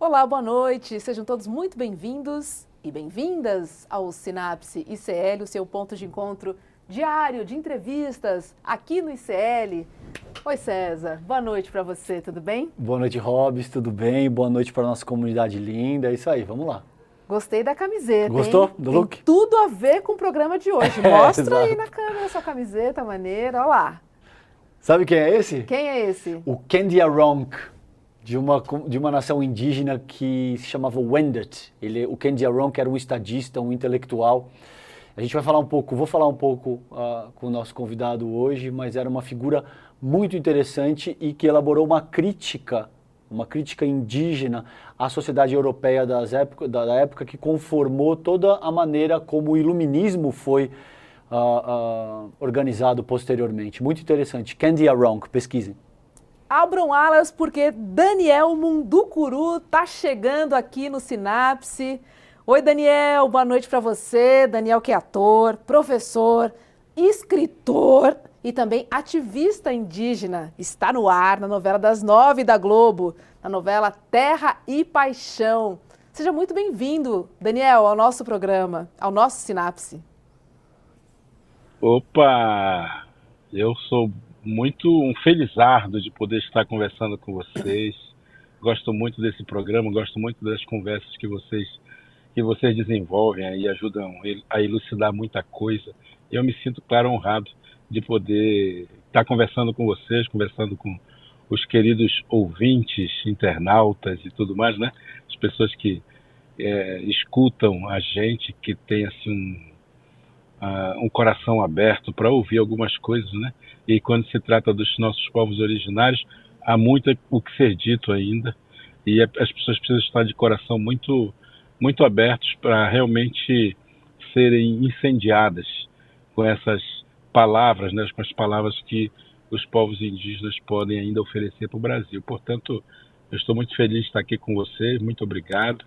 Olá, boa noite. Sejam todos muito bem-vindos e bem-vindas ao Sinapse ICL, o seu ponto de encontro diário de entrevistas aqui no ICL. Oi, César. Boa noite para você, tudo bem? Boa noite, Robs, tudo bem? Boa noite para a nossa comunidade linda. É isso aí, vamos lá. Gostei da camiseta, Gostou hein? do look? Tem tudo a ver com o programa de hoje. Mostra aí na câmera a sua camiseta, maneira. Olha lá. Sabe quem é esse? Quem é esse? O Kandiaronk, de uma nação indígena que se chamava Wendat. O Kandiaronk era um estadista, um intelectual. A gente vai falar um pouco, vou falar um pouco com o nosso convidado hoje, mas era uma figura muito interessante e que elaborou uma crítica indígena à sociedade europeia da época que conformou toda a maneira como o iluminismo foi organizado posteriormente. Muito interessante. Kandiaronk, pesquisem. Abram alas porque Daniel Munducuru está chegando aqui no Sinapse. Oi, Daniel, boa noite para você. Daniel que é ator, professor, escritor e também ativista indígena. Está no ar na novela das 9 da Globo, na novela Terra e Paixão. Seja muito bem-vindo, Daniel, ao nosso programa, ao nosso Sinapse. Opa! Eu sou muito um felizardo de poder estar conversando com vocês. Gosto muito desse programa, gosto muito das conversas que vocês desenvolvem e ajudam a elucidar muita coisa. Eu me sinto, claro, honrado de poder estar conversando com vocês, conversando com os queridos ouvintes, internautas e tudo mais, né? As pessoas que escutam a gente, que tem assim um coração aberto para ouvir algumas coisas, né? E quando se trata dos nossos povos originários, há muito o que ser dito ainda, e as pessoas precisam estar de coração muito, muito abertos para realmente serem incendiadas com essas palavras, né? Com as palavras que os povos indígenas podem ainda oferecer para o Brasil. Portanto, eu estou muito feliz de estar aqui com vocês, muito obrigado,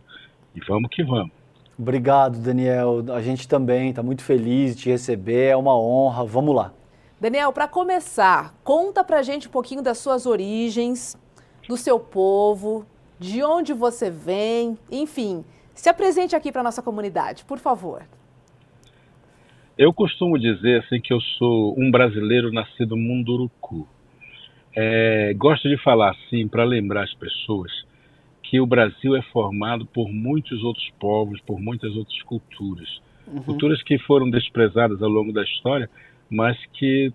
e vamos que vamos. Obrigado, Daniel. A gente também está muito feliz de te receber, é uma honra. Vamos lá. Daniel, para começar, conta pra gente um pouquinho das suas origens, do seu povo, de onde você vem, enfim, se apresente aqui para nossa comunidade, por favor. Eu costumo dizer assim que eu sou um brasileiro nascido Munduruku. Gosto de falar assim para lembrar as pessoas que o Brasil é formado por muitos outros povos, por muitas outras culturas. Culturas que foram desprezadas ao longo da história, mas que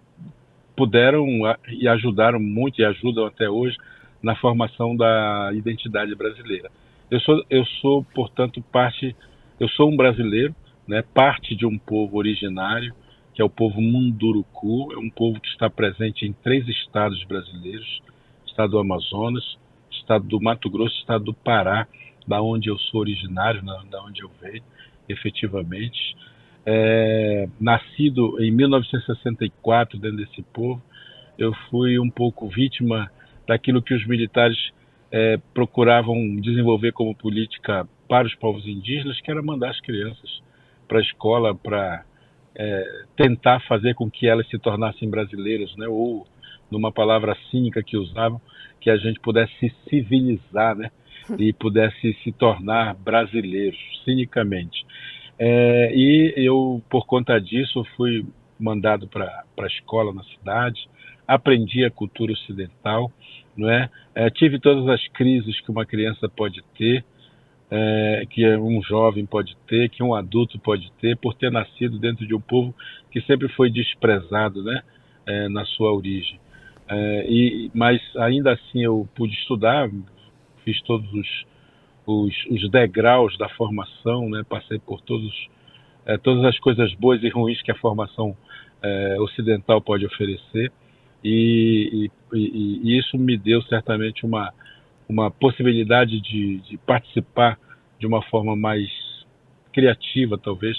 puderam e ajudaram muito e ajudam até hoje na formação da identidade brasileira. Eu sou, portanto, eu sou um brasileiro, né, parte de um povo originário, que é o povo Munduruku, é um povo que está presente em 3 estados brasileiros, estado do Amazonas, estado do Mato Grosso, estado do Pará, da onde eu sou originário, da onde eu venho, efetivamente. Nascido em 1964 dentro desse povo, eu fui um pouco vítima daquilo que os militares procuravam desenvolver como política para os povos indígenas, que era mandar as crianças para a escola para tentar fazer com que elas se tornassem brasileiras, né? Ou, numa palavra cínica que usavam, que a gente pudesse se civilizar, né? E pudesse se tornar brasileiros, cinicamente. E eu, por conta disso, fui mandado para a escola na cidade, aprendi a cultura ocidental, não é? Tive todas as crises que uma criança pode ter, que um jovem pode ter, que um adulto pode ter, por ter nascido dentro de um povo que sempre foi desprezado, né? Na sua origem. Mas ainda assim eu pude estudar, fiz todos os degraus da formação, né? Passei por todas as coisas boas e ruins que a formação ocidental pode oferecer, e isso me deu certamente uma possibilidade de participar de uma forma mais criativa, talvez,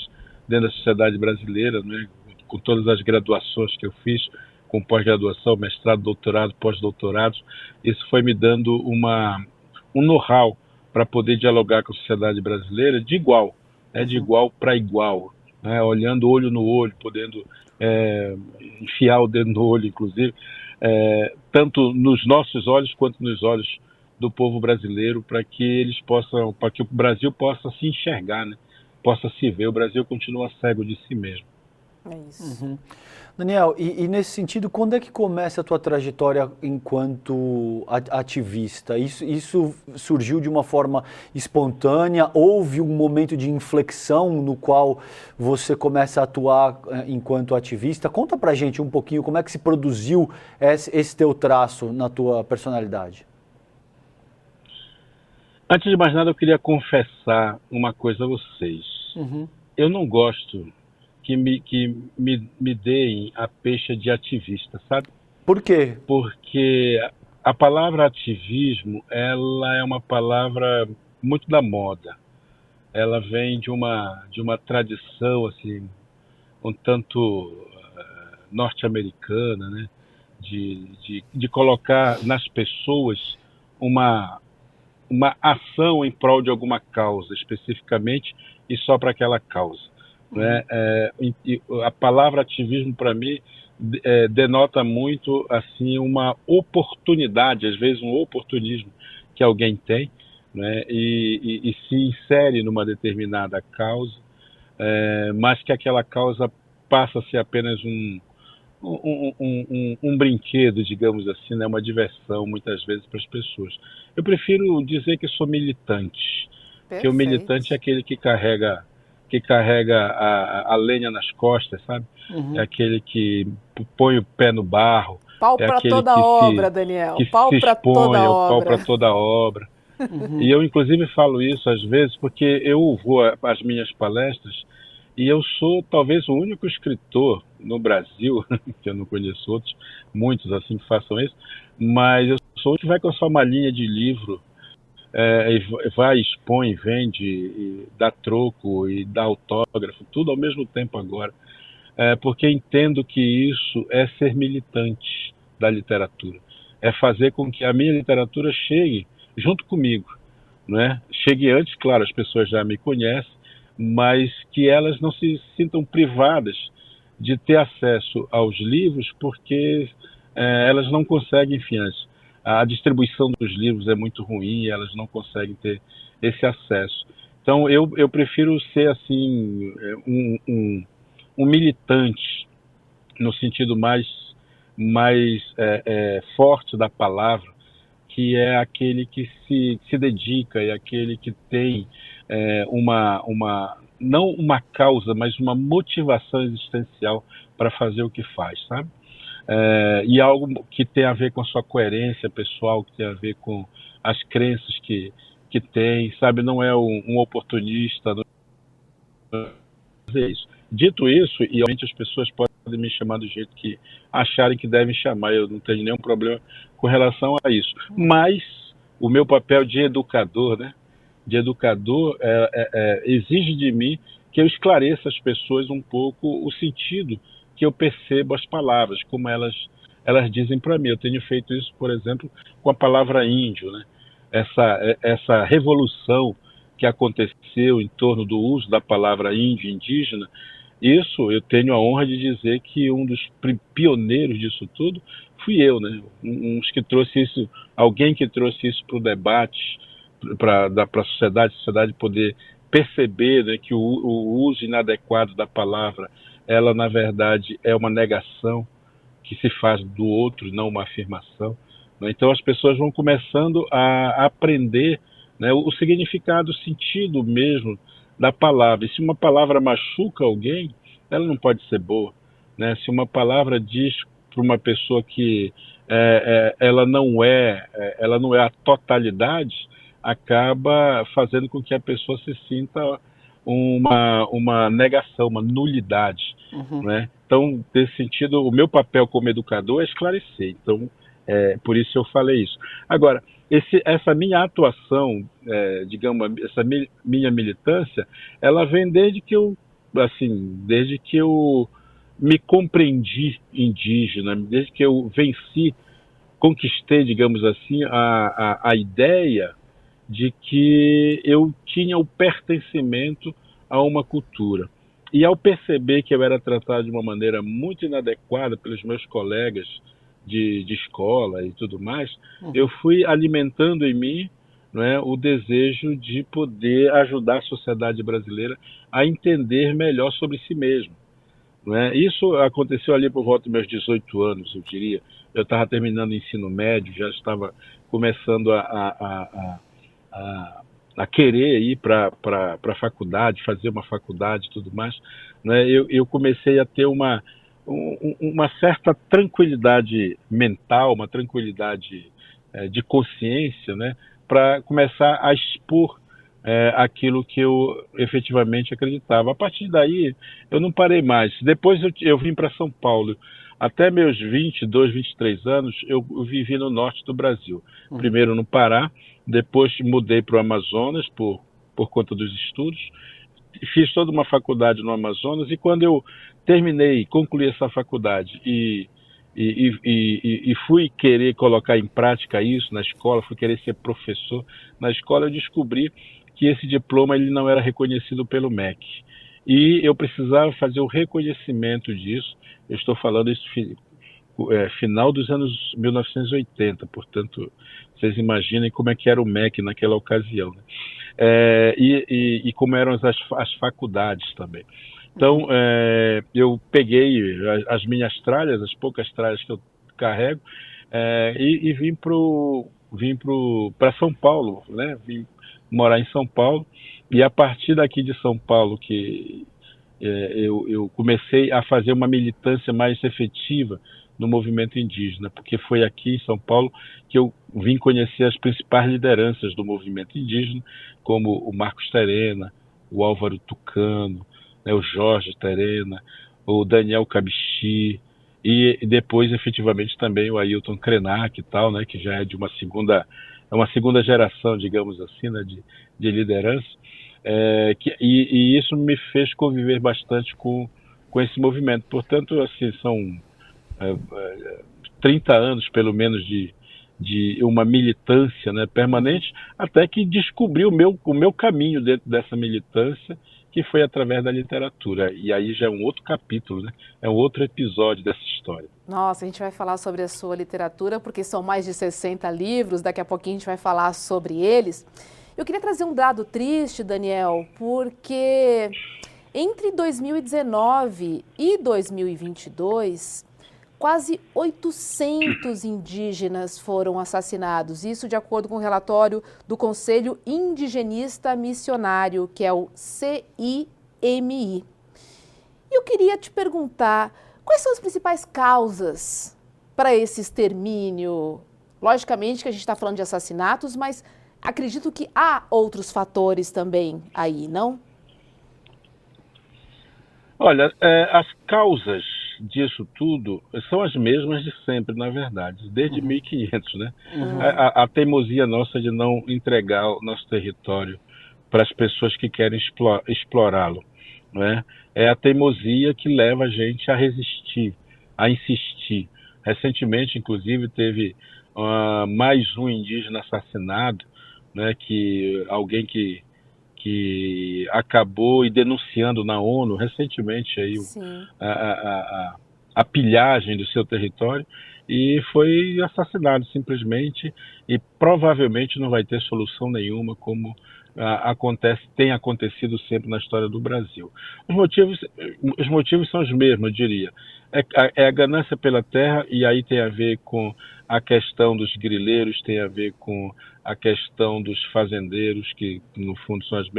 dentro da sociedade brasileira, né? Com todas as graduações que eu fiz, com pós-graduação, mestrado, doutorado, pós-doutorado, isso foi me dando um know-how para poder dialogar com a sociedade brasileira de igual, de igual para igual, né? Olhando olho no olho, podendo enfiar o dedo no olho, inclusive, tanto nos nossos olhos quanto nos olhos do povo brasileiro para que eles possam, para que o Brasil possa se enxergar, né? Possa se ver. O Brasil continua cego de si mesmo. É isso. Daniel, e nesse sentido, quando é que começa a tua trajetória enquanto ativista? Isso surgiu de uma forma espontânea? Houve um momento de inflexão no qual você começa a atuar enquanto ativista? Conta pra gente um pouquinho como é que se produziu esse teu traço na tua personalidade. Antes de mais nada, eu queria confessar uma coisa a vocês. Eu não gosto que me deem a pecha de ativista, sabe? Por quê? Porque a palavra ativismo, ela é uma palavra muito da moda. Ela vem de uma tradição, assim, um tanto norte-americana, né? De colocar nas pessoas uma ação em prol de alguma causa, especificamente, e só para aquela causa. Né? A palavra ativismo, para mim, denota muito assim uma oportunidade, às vezes um oportunismo que alguém tem, né? E se insere numa determinada causa, mas que aquela causa passa a ser apenas um brinquedo, digamos assim, né? Uma diversão, muitas vezes, para as pessoas. Eu prefiro dizer que sou militante, porque o militante é aquele que carrega a lenha nas costas, sabe? É aquele que põe o pé no barro. Pau para toda obra, Daniel. Pau para toda obra. Pau para toda obra. E eu, inclusive, falo isso às vezes porque eu vou às minhas palestras e eu sou talvez o único escritor no Brasil, que eu não conheço outros, muitos assim que façam isso, mas eu sou o que vai com a sua malinha de livro, vai, expõe, vende, e dá troco e dá autógrafo, tudo ao mesmo tempo agora. Porque entendo que isso é ser militante da literatura. É fazer com que a minha literatura chegue junto comigo. Né? Chegue antes, claro, as pessoas já me conhecem, mas que elas não se sintam privadas de ter acesso aos livros, porque elas não conseguem, enfim, a distribuição dos livros é muito ruim e elas não conseguem ter esse acesso. Então, eu prefiro ser, assim, um militante, no sentido mais forte da palavra, que é aquele que se dedica, é aquele que tem não uma causa, mas uma motivação existencial para fazer o que faz, sabe? E algo que tem a ver com a sua coerência pessoal, que tem a ver com as crenças que tem, sabe? Não é um oportunista, não é isso. Dito isso, e realmente as pessoas podem me chamar do jeito que acharem que devem chamar, eu não tenho nenhum problema com relação a isso. Mas o meu papel de educador, né? De educador exige de mim que eu esclareça as pessoas um pouco o sentido que eu percebo as palavras, como elas dizem para mim. Eu tenho feito isso, por exemplo, com a palavra índio, né? Essa revolução que aconteceu em torno do uso da palavra índio, indígena, isso eu tenho a honra de dizer que um dos pioneiros disso tudo fui eu, né? Que trouxe isso, alguém que trouxe isso para o debate, para a sociedade poder perceber, né, que o uso inadequado da palavra, ela na verdade é uma negação que se faz do outro, não uma afirmação. Né? Então as pessoas vão começando a aprender, né, o significado, o sentido mesmo da palavra. E se uma palavra machuca alguém, ela não pode ser boa. Né? Se uma palavra diz para uma pessoa que ela não é a totalidade, acaba fazendo com que a pessoa se sinta uma negação, uma nulidade. Né? Então, nesse sentido, o meu papel como educador é esclarecer. Então, por isso eu falei isso. Agora, essa minha atuação, digamos, essa minha militância, ela vem desde que eu me compreendi indígena, desde que eu conquistei, digamos assim, a ideia de que eu tinha o pertencimento a uma cultura. E ao perceber que eu era tratado de uma maneira muito inadequada pelos meus colegas de escola e tudo mais, eu fui alimentando em mim, né, o desejo de poder ajudar a sociedade brasileira a entender melhor sobre si mesmo. Né? Isso aconteceu ali por volta dos meus 18 anos, eu diria. Eu estava terminando o ensino médio, já estava começando a querer ir para a faculdade, fazer uma faculdade e tudo mais. Né? Eu comecei a ter uma certa tranquilidade mental, uma tranquilidade de consciência, né? Para começar a expor aquilo que eu efetivamente acreditava. A partir daí, eu não parei mais. Depois eu vim para São Paulo. Até meus 22, 23 anos, eu vivi no norte do Brasil. Primeiro no Pará, depois mudei para o Amazonas por conta dos estudos. Fiz toda uma faculdade no Amazonas e quando eu concluí essa faculdade e fui querer colocar em prática isso na escola, fui querer ser professor na escola, eu descobri que esse diploma ele não era reconhecido pelo MEC. E eu precisava fazer o reconhecimento disso. Eu estou falando isso final dos anos 1980, portanto, vocês imaginem como é que era o MEC naquela ocasião, né? E como eram as faculdades também. Então, eu peguei as minhas tralhas, as poucas tralhas que eu carrego, e vim para São Paulo, né? Vim morar em São Paulo, e a partir daqui de São Paulo que eu comecei a fazer uma militância mais efetiva no movimento indígena, porque foi aqui em São Paulo que eu vim conhecer as principais lideranças do movimento indígena, como o Marcos Terena, o Álvaro Tucano, né, o Jorge Terena, o Daniel Kabixi, e depois, efetivamente, também o Ailton Krenak e tal, né, que já é de uma segunda geração, digamos assim, né, de liderança, e isso me fez conviver bastante com esse movimento. Portanto, assim, são 30 anos, pelo menos, de uma militância, né, permanente, até que descobri o meu caminho dentro dessa militância, que foi através da literatura. E aí já é um outro capítulo, né? É um outro episódio dessa história. Nossa, a gente vai falar sobre a sua literatura, porque são mais de 60 livros, daqui a pouquinho a gente vai falar sobre eles. Eu queria trazer um dado triste, Daniel, porque entre 2019 e 2022, quase 800 indígenas foram assassinados, isso de acordo com o relatório do Conselho Indigenista Missionário, que é o CIMI. E eu queria te perguntar, quais são as principais causas para esse extermínio? Logicamente que a gente está falando de assassinatos, mas acredito que há outros fatores também aí, não? Olha, as causas disso tudo são as mesmas de sempre, na verdade, desde 1500, né? A teimosia nossa de não entregar o nosso território para as pessoas que querem explorá-lo, né? É a teimosia que leva a gente a resistir, a insistir. Recentemente, inclusive, teve mais um indígena assassinado, né? Que alguém que acabou denunciando na ONU recentemente aí a pilhagem do seu território e foi assassinado simplesmente e provavelmente não vai ter solução nenhuma como tem acontecido sempre na história do Brasil. Os motivos são os mesmos, eu diria. É a ganância pela terra e aí tem a ver com a questão dos grileiros, tem a ver com a questão dos fazendeiros, que no fundo são as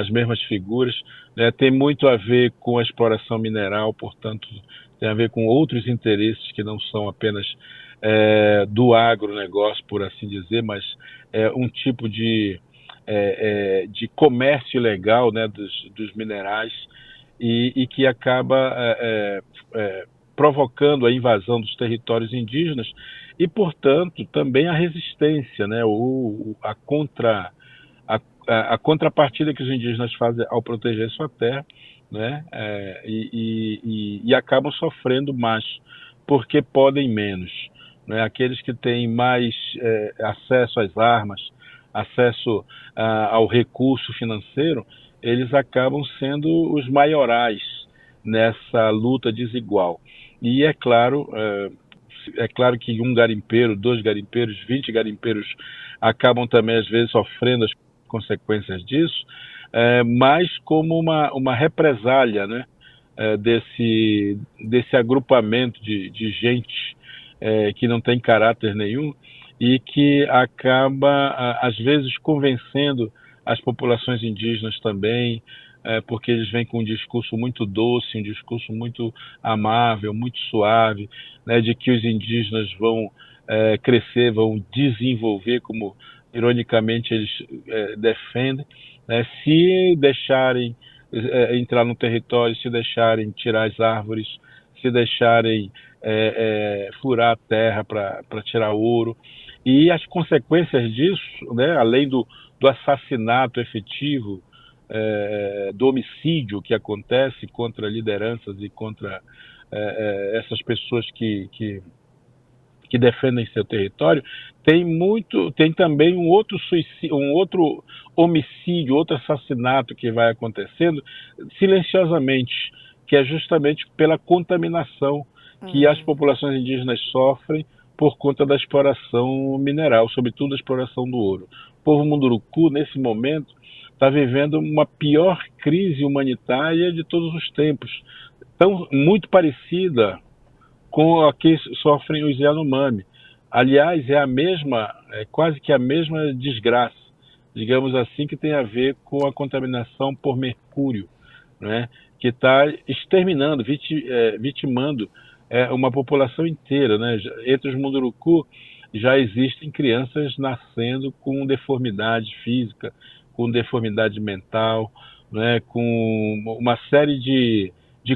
mesmas figuras, né? Tem muito a ver com a exploração mineral, portanto tem a ver com outros interesses que não são apenas do agronegócio, por assim dizer, mas um tipo de comércio ilegal, né, dos minerais e que acaba provocando a invasão dos territórios indígenas e, portanto, também a resistência, né, a contrapartida que os indígenas fazem ao proteger sua terra, né, e acabam sofrendo mais porque podem menos, né? Aqueles que têm mais acesso às armas, acesso ao recurso financeiro, eles acabam sendo os maiorais nessa luta desigual. E, é claro, É claro que um garimpeiro, 2 garimpeiros, 20 garimpeiros acabam também, às vezes, sofrendo as consequências disso, mas como uma represália, né, desse agrupamento de gente que não tem caráter nenhum e que acaba, às vezes, convencendo as populações indígenas também, porque eles vêm com um discurso muito doce, um discurso muito amável, muito suave, né, de que os indígenas vão crescer, vão desenvolver, como ironicamente eles defendem, né, se deixarem entrar no território, se deixarem tirar as árvores, se deixarem furar a terra para tirar ouro. E as consequências disso, né, além do assassinato efetivo, do homicídio que acontece contra lideranças e contra essas pessoas que defendem seu território, tem também um outro suicídio, um outro homicídio, outro assassinato que vai acontecendo silenciosamente, que é justamente pela contaminação que as populações indígenas sofrem por conta da exploração mineral, sobretudo a exploração do ouro. O povo Munduruku, nesse momento, está vivendo uma pior crise humanitária de todos os tempos, muito parecida com a que sofrem os Yanomami. Aliás, quase que a mesma desgraça, digamos assim, que tem a ver com a contaminação por mercúrio, né, que está exterminando, vitimando uma população inteira, né? Entre os Munduruku já existem crianças nascendo com deformidade física, com deformidade mental, né, com uma série de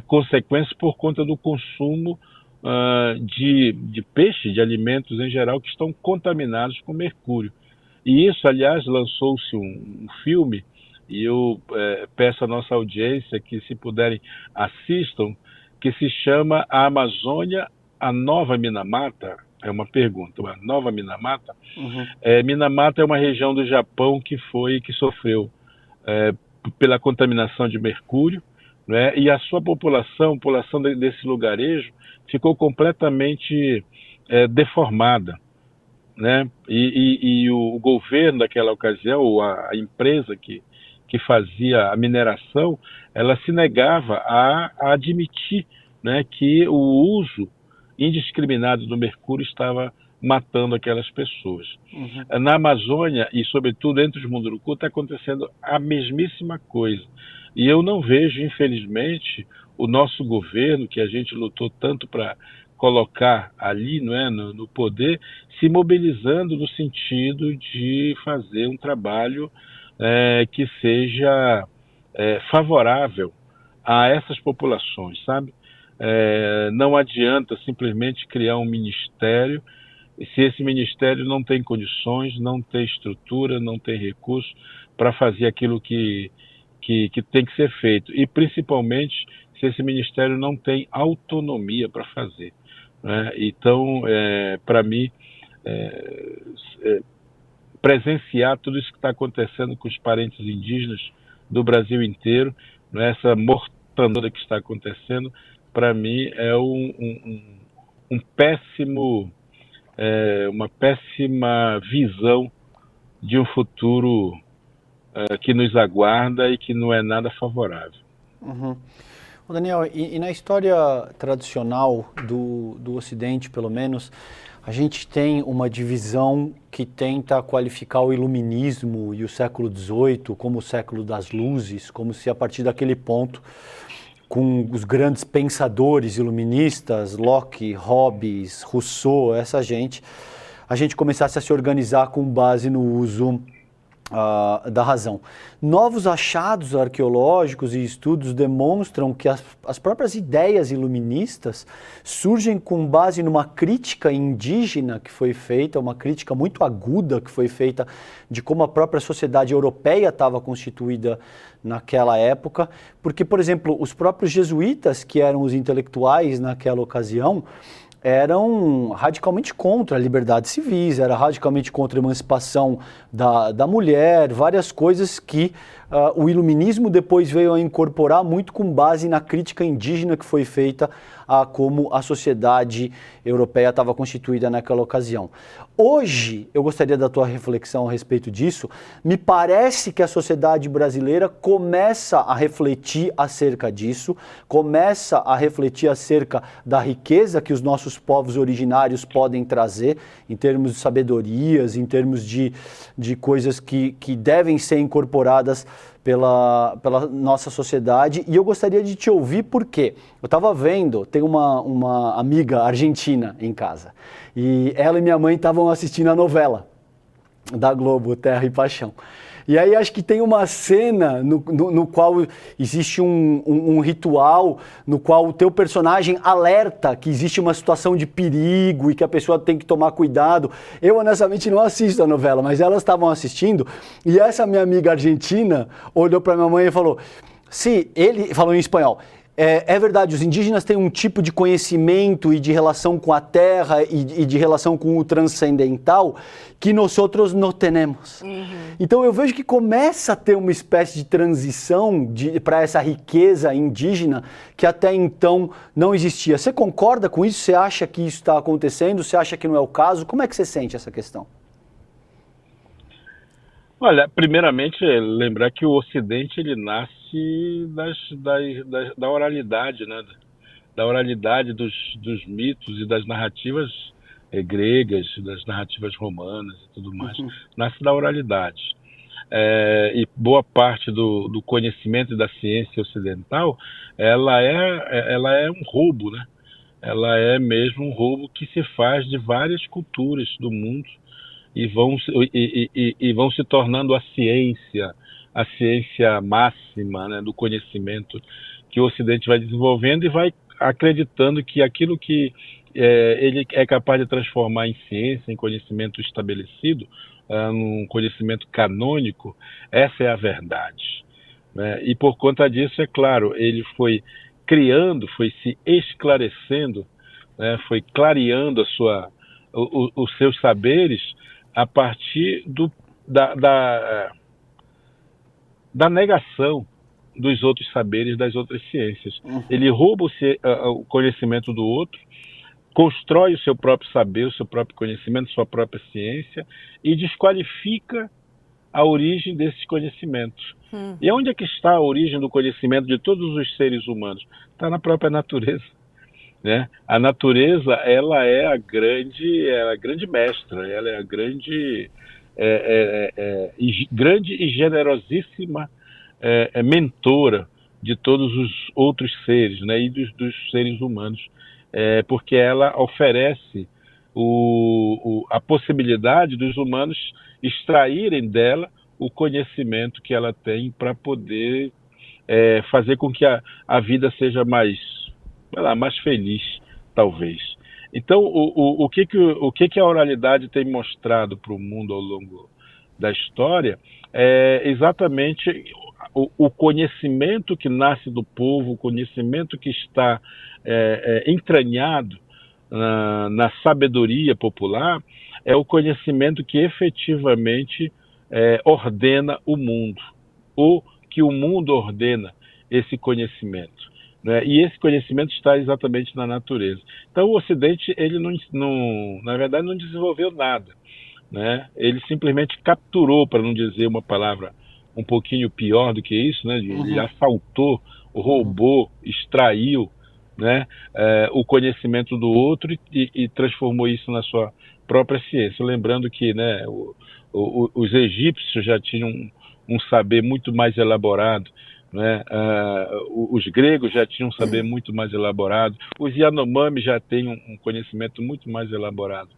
consequências por conta do consumo de peixe, de alimentos em geral, que estão contaminados com mercúrio. E isso, aliás, lançou-se um filme, e eu peço à nossa audiência que, se puderem, assistam, que se chama A Amazônia, a Nova Minamata. É uma pergunta, a Nova Minamata. Minamata é uma região do Japão que sofreu pela contaminação de mercúrio, né, e a sua população desse lugarejo, ficou completamente deformada, né? E o governo daquela ocasião, ou a empresa que fazia a mineração, ela se negava a admitir, né, que o uso indiscriminado do mercúrio estava matando aquelas pessoas. Na Amazônia, e sobretudo entre os Munduruku, está acontecendo a mesmíssima coisa. E eu não vejo, infelizmente, o nosso governo, que a gente lutou tanto para colocar ali, não é, no poder, se mobilizando no sentido de fazer um trabalho que seja favorável a essas populações, sabe? Não adianta simplesmente criar um ministério se esse ministério não tem condições, não tem estrutura, não tem recursos para fazer aquilo que tem que ser feito, e principalmente se esse ministério não tem autonomia para fazer, né? Então, para mim, presenciar tudo isso que está acontecendo com os parentes indígenas do Brasil inteiro, né? Essa mortandade que está acontecendo, para mim é uma péssima visão de um futuro que nos aguarda e que não é nada favorável. Ô Daniel, e na história tradicional do Ocidente, pelo menos, a gente tem uma divisão que tenta qualificar o iluminismo e o século XVIII como o século das luzes, como se a partir daquele ponto, com os grandes pensadores iluministas, Locke, Hobbes, Rousseau, a gente começasse a se organizar com base no uso da razão. Novos achados arqueológicos e estudos demonstram que as próprias ideias iluministas surgem com base numa crítica indígena que foi feita, uma crítica muito aguda que foi feita de como a própria sociedade europeia estava constituída naquela época, porque, por exemplo, os próprios jesuítas, que eram os intelectuais naquela ocasião, eram radicalmente contra a liberdade civis, era radicalmente contra a emancipação da mulher, várias coisas que o iluminismo depois veio a incorporar muito com base na crítica indígena que foi feita a como a sociedade europeia estava constituída naquela ocasião. Hoje, eu gostaria da tua reflexão a respeito disso. Me parece que a sociedade brasileira começa a refletir acerca disso, começa a refletir acerca da riqueza que os nossos povos originários podem trazer, em termos de sabedorias, em termos de coisas que devem ser incorporadas pela nossa sociedade. E eu gostaria de te ouvir porque eu estava vendo, tem uma amiga argentina em casa, e ela e minha mãe estavam assistindo a novela da Globo, Terra e Paixão. E aí acho que tem uma cena no qual existe um ritual, no qual o teu personagem alerta que existe uma situação de perigo e que a pessoa tem que tomar cuidado. Eu honestamente não assisto a novela, mas elas estavam assistindo, e essa minha amiga argentina olhou para minha mãe e falou, sim, ele falou em espanhol, é verdade, os indígenas têm um tipo de conhecimento e de relação com a terra e de relação com o transcendental que nós outros não temos. Então eu vejo que começa a ter uma espécie de transição para essa riqueza indígena que até então não existia. Você concorda com isso? Você acha que isso está acontecendo? Você acha que não é o caso? Como é que você sente essa questão? Olha, primeiramente, lembrar que o Ocidente ele nasce da oralidade, né? Da oralidade dos mitos e das narrativas gregas, das narrativas romanas e tudo mais. Nasce da oralidade. E boa parte do conhecimento e da ciência ocidental, ela é um roubo, né? Ela é mesmo um roubo que se faz de várias culturas do mundo, e vão se tornando a ciência máxima, né, do conhecimento que o Ocidente vai desenvolvendo e vai acreditando que aquilo que ele é capaz de transformar em ciência, em conhecimento estabelecido, num conhecimento canônico, essa é a verdade, né? E por conta disso, é claro, ele foi criando, foi se esclarecendo, né, foi clareando os seus saberes a partir da negação dos outros saberes, das outras ciências. Ele rouba o conhecimento do outro, constrói o seu próprio saber, o seu próprio conhecimento, sua própria ciência, e desqualifica a origem desses conhecimentos. E onde é que está a origem do conhecimento de todos os seres humanos? Está na própria natureza. Né? A natureza, ela é a grande mestra, ela é a grande e generosíssima mentora de todos os outros seres, né? E dos seres humanos, porque ela oferece a possibilidade dos humanos extraírem dela o conhecimento que ela tem para poder fazer com que a vida seja mais feliz, talvez. Então, o que a oralidade tem mostrado para o mundo ao longo da história é exatamente o conhecimento que nasce do povo, o conhecimento que está entranhado na sabedoria popular, é o conhecimento que efetivamente ordena o mundo, ou que o mundo ordena esse conhecimento. Né? E esse conhecimento está exatamente na natureza. Então o Ocidente, ele na verdade não desenvolveu nada, né? Ele simplesmente capturou, para não dizer uma palavra um pouquinho pior do que isso, né? Ele assaltou, roubou, extraiu, né? O conhecimento do outro e transformou isso na sua própria ciência. Lembrando que, né, os egípcios já tinham um saber muito mais elaborado, né? Os gregos já tinham um saber muito mais elaborado, os Yanomami já têm um conhecimento muito mais elaborado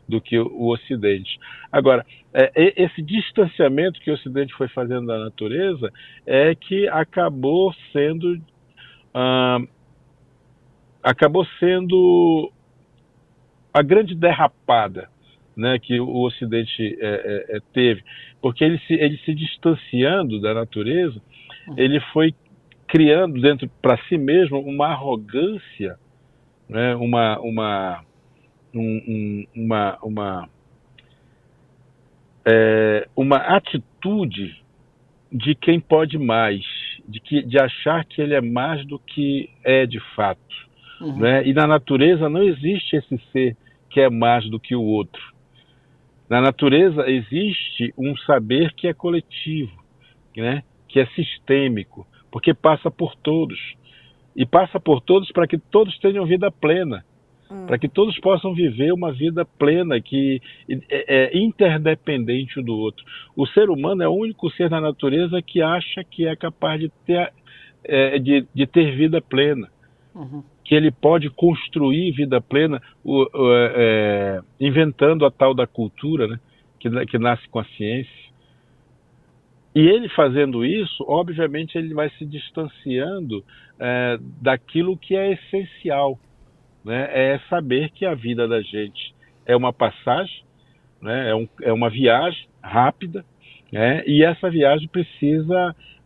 do que o Ocidente. Agora, esse distanciamento que o Ocidente foi fazendo da natureza é que acabou sendo a grande derrapada, né, que o Ocidente teve, porque ele se distanciando da natureza, ele foi criando dentro para si mesmo uma arrogância, né, uma uma atitude de quem pode mais, de achar que ele é mais do que é de fato. Né? E na natureza não existe esse ser que é mais do que o outro. Na natureza existe um saber que é coletivo, né? Que é sistêmico, porque passa por todos. E passa por todos para que todos tenham vida plena, para que todos possam viver uma vida plena, que é interdependente um do outro. O ser humano é o único ser na natureza que acha que é capaz de ter vida plena, que ele pode construir vida plena, inventando a tal da cultura, né, que nasce com a ciência. E ele fazendo isso, obviamente, ele vai se distanciando daquilo que é essencial, né? É saber que a vida da gente é uma passagem, né? É uma viagem rápida, né? E essa viagem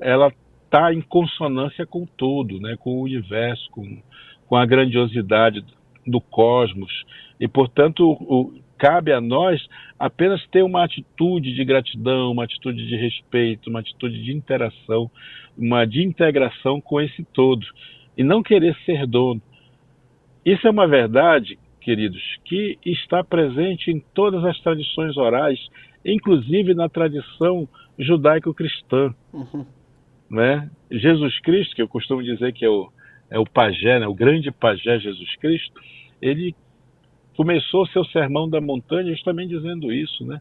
ela está em consonância com o todo, né? Com o universo, com a grandiosidade do cosmos. E, portanto, cabe a nós apenas ter uma atitude de gratidão, uma atitude de respeito, uma atitude de interação, de integração com esse todo, e não querer ser dono. Isso é uma verdade, queridos, que está presente em todas as tradições orais, inclusive na tradição judaico-cristã. Né? Jesus Cristo, que eu costumo dizer que é o pajé, né? O grande pajé Jesus Cristo, ele começou seu sermão da montanha justamente dizendo isso, né?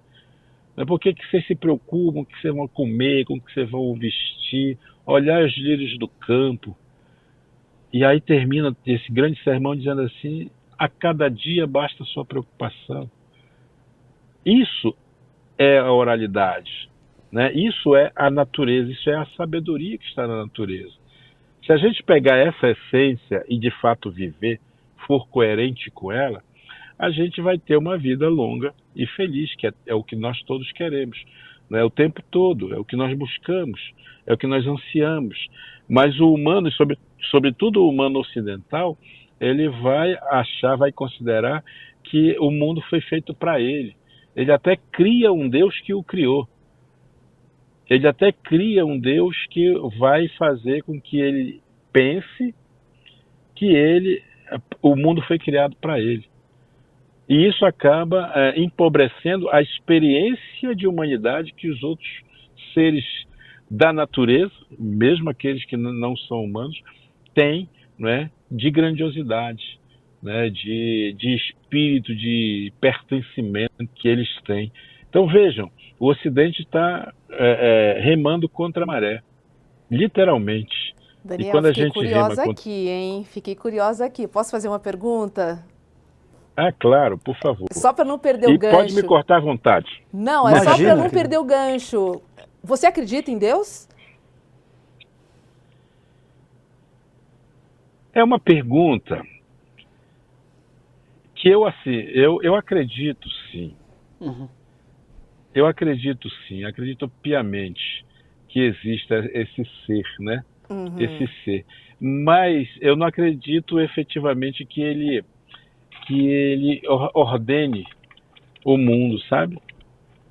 Por que vocês se preocupam com o que vocês vão comer, com o que vocês vão vestir, olhar os lírios do campo. E aí termina esse grande sermão dizendo assim: a cada dia basta a sua preocupação. Isso é a oralidade, né? Isso é a natureza, isso é a sabedoria que está na natureza. Se a gente pegar essa essência e de fato viver, for coerente com ela, a gente vai ter uma vida longa e feliz, que é o que nós todos queremos, né? O tempo todo, é o que nós buscamos, é o que nós ansiamos. Mas o humano, sobretudo o humano ocidental, ele vai considerar que o mundo foi feito para ele. Ele até cria um Deus que o criou. Ele até cria um Deus que vai fazer com que ele pense que o mundo foi criado para ele. E isso acaba empobrecendo a experiência de humanidade que os outros seres da natureza, mesmo aqueles que não são humanos, têm, né, de grandiosidade, né, de espírito, de pertencimento que eles têm. Então vejam, o Ocidente está remando contra a maré, literalmente. Daniel, E quando a fiquei gente curiosa rema aqui, hein? Fiquei curiosa aqui. Posso fazer uma pergunta? claro, por favor. Só para não perder o E gancho. pode me cortar à vontade. Não, é só para Imagina, não querida. perder o gancho. Você acredita em Deus? É uma pergunta que eu acredito sim. Eu acredito sim, acredito piamente que exista esse ser, né? Esse ser. Mas eu não acredito efetivamente que ele ordene o mundo, sabe?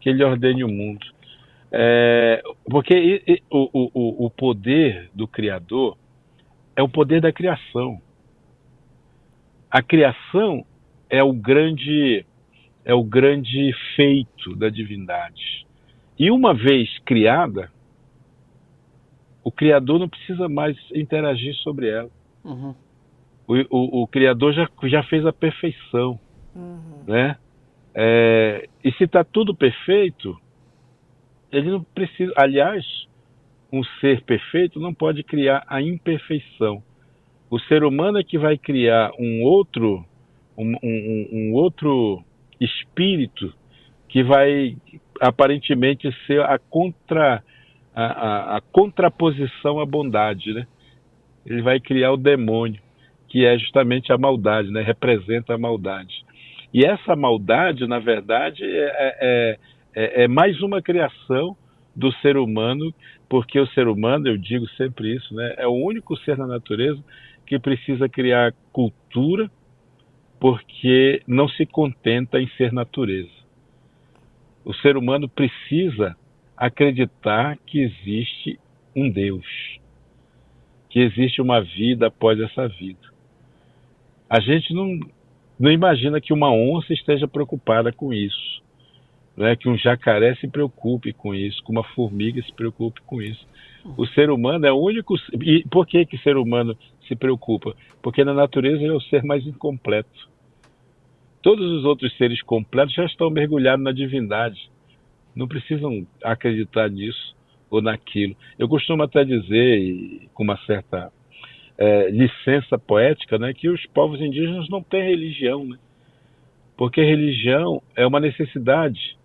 Que ele ordene o mundo. Porque o poder do Criador é o poder da criação. A criação é o grande feito da divindade. E uma vez criada, o Criador não precisa mais interagir sobre ela. O Criador já fez a perfeição. Né? E se está tudo perfeito, ele não precisa. Aliás, um ser perfeito não pode criar a imperfeição. O ser humano é que vai criar um outro espírito que vai aparentemente ser a contraposição à bondade, né? Ele vai criar o demônio, que é justamente a maldade, né? Representa a maldade. E essa maldade, na verdade, é mais uma criação do ser humano, porque o ser humano, eu digo sempre isso, né? É o único ser na natureza que precisa criar cultura, porque não se contenta em ser natureza. O ser humano precisa acreditar que existe um Deus, que existe uma vida após essa vida. A gente não imagina que uma onça esteja preocupada com isso, né? Que um jacaré se preocupe com isso, que uma formiga se preocupe com isso. O ser humano é o único... E por que o ser humano se preocupa? Porque na natureza ele é o ser mais incompleto. Todos os outros seres completos já estão mergulhados na divindade. Não precisam acreditar nisso ou naquilo. Eu costumo até dizer, com uma certa licença poética, né, que os povos indígenas não têm religião, né? Porque religião é uma necessidade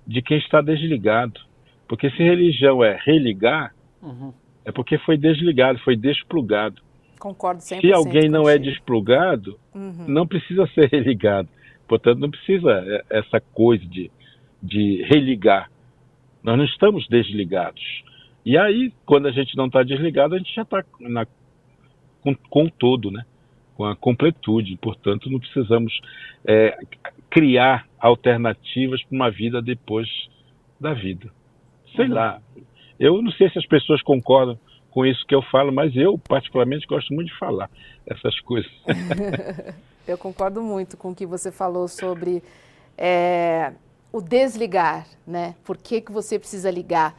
de quem está desligado. Porque se religião é religar, é porque foi desligado, foi desplugado. Concordo 100% Se alguém não é contigo. desplugado, não precisa ser religado. Portanto, não precisa essa coisa de religar. Nós não estamos desligados. E aí, quando a gente não está desligado, a gente já está com o todo, né? Com a completude. Portanto, não precisamos criar alternativas para uma vida depois da vida. Sei lá. Eu não sei se as pessoas concordam com isso que eu falo, mas eu, particularmente, gosto muito de falar essas coisas. Eu concordo muito com o que você falou sobre o desligar, né? Por que você precisa ligar?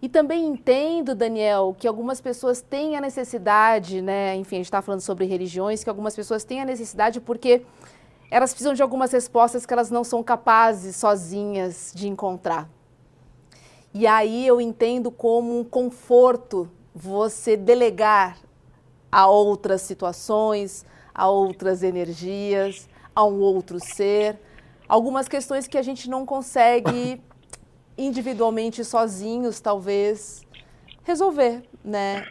E também entendo, Daniel, que algumas pessoas têm a necessidade, né? Enfim, a gente está falando sobre religiões, que algumas pessoas têm a necessidade porque elas precisam de algumas respostas que elas não são capazes sozinhas de encontrar. E aí eu entendo como um conforto você delegar a outras situações, a outras energias, a um outro ser, algumas questões que a gente não consegue individualmente, sozinhos, talvez, resolver, né?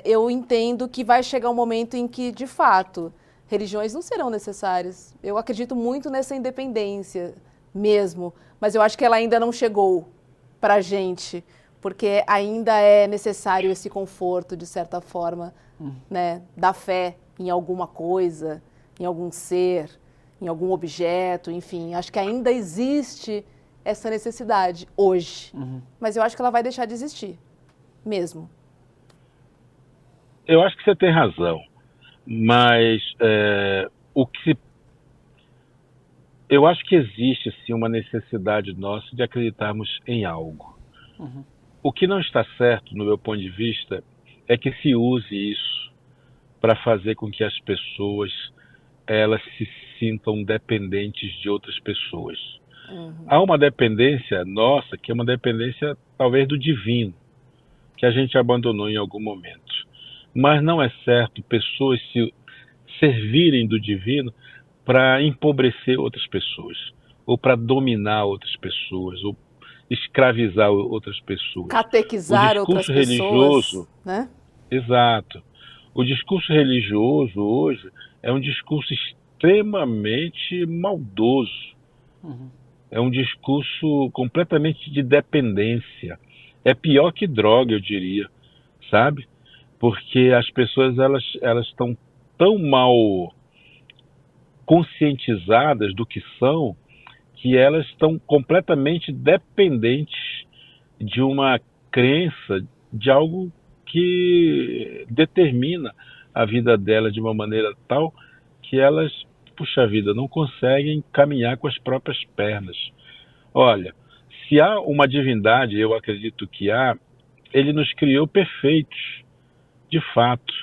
Eu entendo que vai chegar um momento em que, de fato, religiões não serão necessárias. Eu acredito muito nessa independência mesmo, mas eu acho que ela ainda não chegou para a gente, porque ainda é necessário esse conforto, de certa forma, né? Da fé em alguma coisa, em algum ser, em algum objeto, enfim. Acho que ainda existe essa necessidade hoje, mas eu acho que ela vai deixar de existir, mesmo. Eu acho que você tem razão, mas eu acho que existe sim uma necessidade nossa de acreditarmos em algo. O que não está certo, no meu ponto de vista, é que se use isso para fazer com que as pessoas elas se sintam dependentes de outras pessoas. Há uma dependência nossa, que é uma dependência talvez do divino, que a gente abandonou em algum momento. Mas não é certo pessoas se servirem do divino para empobrecer outras pessoas, ou para dominar outras pessoas, ou escravizar outras pessoas. Catequizar outras pessoas, né? Exato. O discurso religioso hoje é um discurso extremamente maldoso. É um discurso completamente de dependência. É pior que droga, eu diria, sabe? Porque as pessoas elas estão tão mal conscientizadas do que são, que elas estão completamente dependentes de uma crença, de algo que determina a vida dela de uma maneira tal que elas, puxa vida, não conseguem caminhar com as próprias pernas. Olha, se há uma divindade, eu acredito que há, ele nos criou perfeitos, de fato.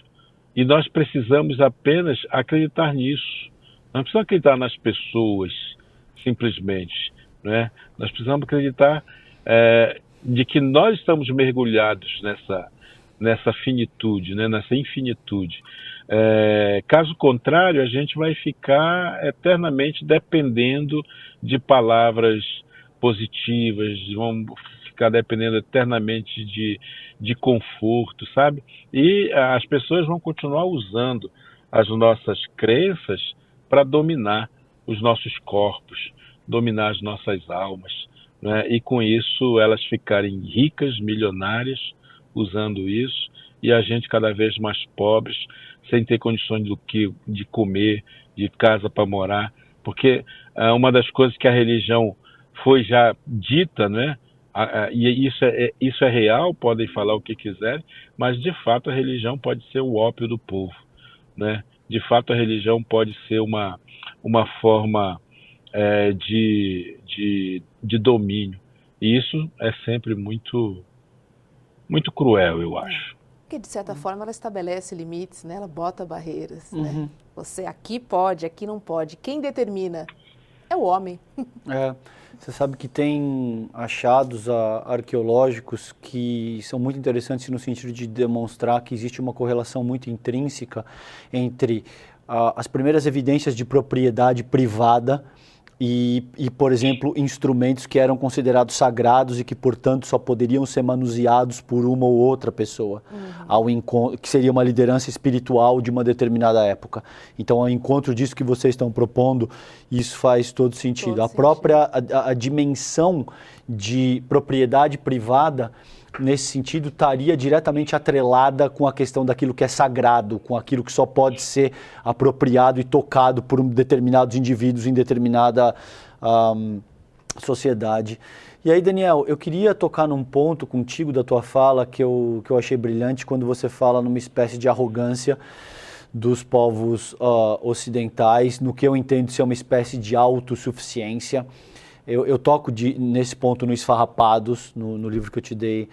E nós precisamos apenas acreditar nisso. Não precisamos acreditar nas pessoas, simplesmente. Né? Nós precisamos acreditar de que nós estamos mergulhados nessa finitude, né? Nessa infinitude. Caso contrário, a gente vai ficar eternamente dependendo de palavras positivas, vamos ficar dependendo eternamente de conforto, sabe? E as pessoas vão continuar usando as nossas crenças para dominar os nossos corpos, dominar as nossas almas, né? E com isso elas ficarem ricas, milionárias, usando isso, e a gente cada vez mais pobres, sem ter condições de comer, de casa para morar, porque uma das coisas que a religião foi já dita, né? E isso é real, podem falar o que quiserem, mas de fato a religião pode ser o ópio do povo, né? De fato a religião pode ser uma forma de domínio, e isso é sempre muito, muito cruel, eu acho. Porque, de certa forma, ela estabelece limites, né? Ela bota barreiras, né? Você aqui pode, aqui não pode. Quem determina é o homem. Você sabe que tem achados arqueológicos que são muito interessantes no sentido de demonstrar que existe uma correlação muito intrínseca entre as primeiras evidências de propriedade privada e, por exemplo, instrumentos que eram considerados sagrados e que, portanto, só poderiam ser manuseados por uma ou outra pessoa, que seria uma liderança espiritual de uma determinada época. Então, ao encontro disso que vocês estão propondo, isso faz todo sentido. Própria dimensão de propriedade privada, nesse sentido, estaria diretamente atrelada com a questão daquilo que é sagrado, com aquilo que só pode ser apropriado e tocado por determinados indivíduos em determinada sociedade. E aí, Daniel, eu queria tocar num ponto contigo da tua fala que eu achei brilhante, quando você fala numa espécie de arrogância dos povos ocidentais, no que eu entendo ser uma espécie de autossuficiência. Eu toco nesse ponto no Esfarrapados, no livro que eu te dei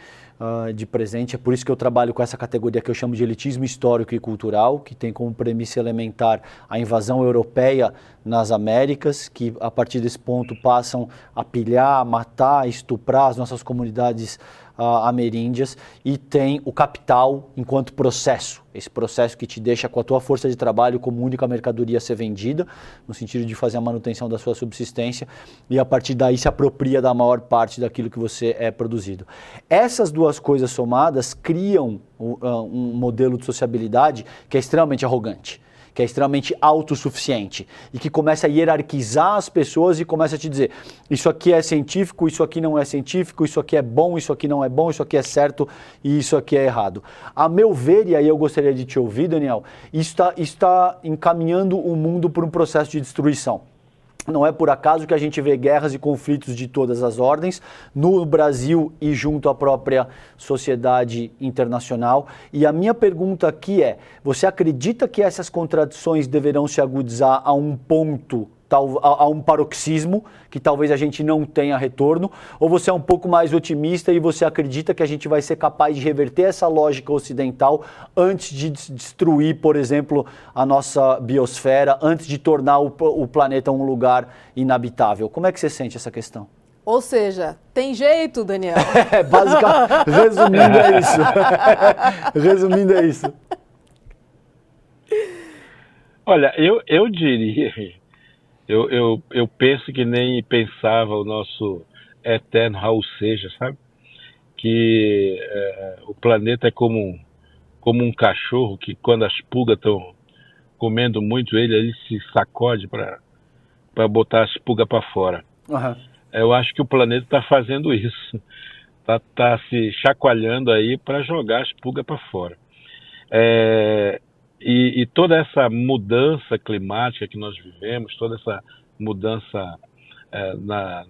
de presente. É por isso que eu trabalho com essa categoria que eu chamo de elitismo histórico e cultural, que tem como premissa elementar a invasão europeia nas Américas, que a partir desse ponto passam a pilhar, matar, estuprar as nossas comunidades ameríndias, e tem o capital enquanto processo, esse processo que te deixa com a tua força de trabalho como única mercadoria a ser vendida, no sentido de fazer a manutenção da sua subsistência, e a partir daí se apropria da maior parte daquilo que você é produzido. Essas duas coisas somadas criam um modelo de sociabilidade que é extremamente arrogante, que é extremamente autossuficiente e que começa a hierarquizar as pessoas e começa a te dizer: isso aqui é científico, isso aqui não é científico, isso aqui é bom, isso aqui não é bom, isso aqui é certo e isso aqui é errado. A meu ver, e aí eu gostaria de te ouvir, Daniel, isso está encaminhando o mundo por um processo de destruição. Não é por acaso que a gente vê guerras e conflitos de todas as ordens no Brasil e junto à própria sociedade internacional. E a minha pergunta aqui é: você acredita que essas contradições deverão se agudizar a um ponto, a um paroxismo, que talvez a gente não tenha retorno? Ou você é um pouco mais otimista e você acredita que a gente vai ser capaz de reverter essa lógica ocidental antes de destruir, por exemplo, a nossa biosfera, antes de tornar o planeta um lugar inabitável? Como é que você sente essa questão? Ou seja, tem jeito, Daniel? Basicamente, resumindo é isso. Resumindo é isso. Olha, eu diria... Eu penso que nem pensava o nosso eterno Raul Seixas, sabe? Que o planeta é como um cachorro que, quando as pulgas estão comendo muito ele se sacode para botar as pulgas para fora. Uhum. Eu acho que o planeta está fazendo isso. Tá se chacoalhando aí para jogar as pulgas para fora. E toda essa mudança climática que nós vivemos, toda essa mudança na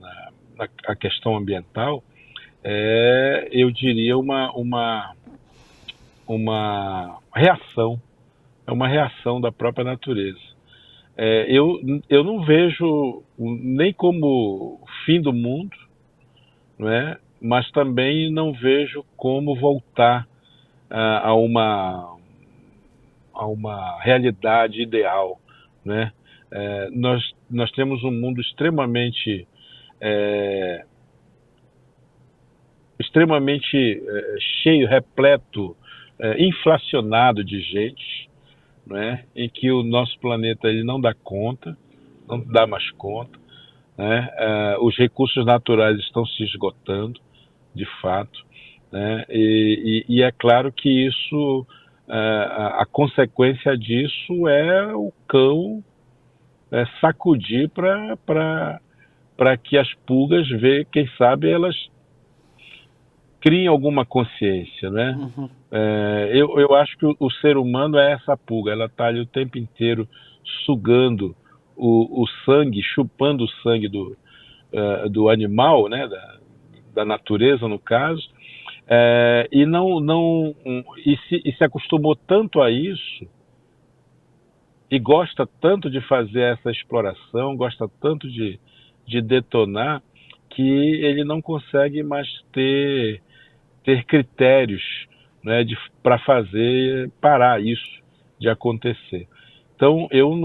questão ambiental, eu diria uma reação, é uma reação da própria natureza. Eu não vejo nem como fim do mundo, não é? Mas também não vejo como voltar a uma realidade ideal, né? Nós temos um mundo extremamente cheio, repleto, inflacionado de gente, né? Em que o nosso planeta ele não dá conta, não dá mais conta, né? Os recursos naturais estão se esgotando, de fato, né? E é claro que isso... a consequência disso é o cão sacudir para, para que as pulgas, quem sabe, elas criem alguma consciência, né? Eu acho que o ser humano é essa pulga, ela está ali o tempo inteiro sugando o sangue, chupando o sangue do animal, né? Da natureza, no caso, e se acostumou tanto a isso, e gosta tanto de fazer essa exploração, gosta tanto de detonar, que ele não consegue mais ter critérios, né, para parar isso de acontecer. Então, eu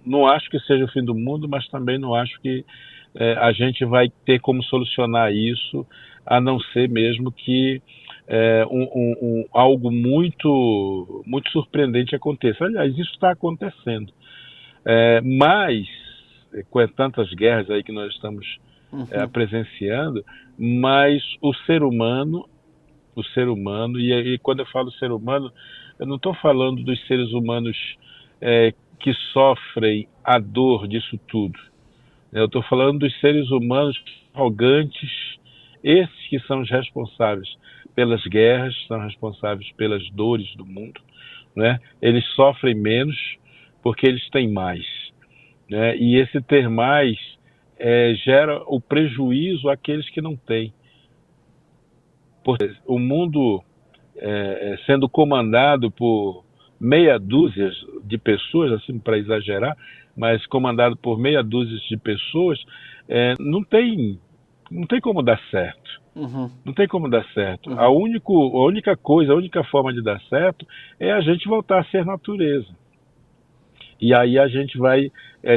não acho que seja o fim do mundo, mas também não acho que a gente vai ter como solucionar isso, a não ser mesmo que algo muito, muito surpreendente aconteça. Aliás, isso está acontecendo. Mas, com tantas guerras aí que nós estamos presenciando, mas o ser humano, e quando eu falo ser humano, eu não estou falando dos seres humanos que sofrem a dor disso tudo. Eu estou falando dos seres humanos arrogantes, esses que são os responsáveis pelas guerras, são responsáveis pelas dores do mundo, né? Eles sofrem menos porque eles têm mais, né? E esse ter mais gera o prejuízo àqueles que não têm. Porque o mundo sendo comandado por meia dúzia de pessoas, assim, para exagerar, mas comandado por meia dúzia de pessoas, não tem como dar certo. Não tem como dar certo. A única coisa, a única forma de dar certo é a gente voltar a ser natureza. E aí a gente vai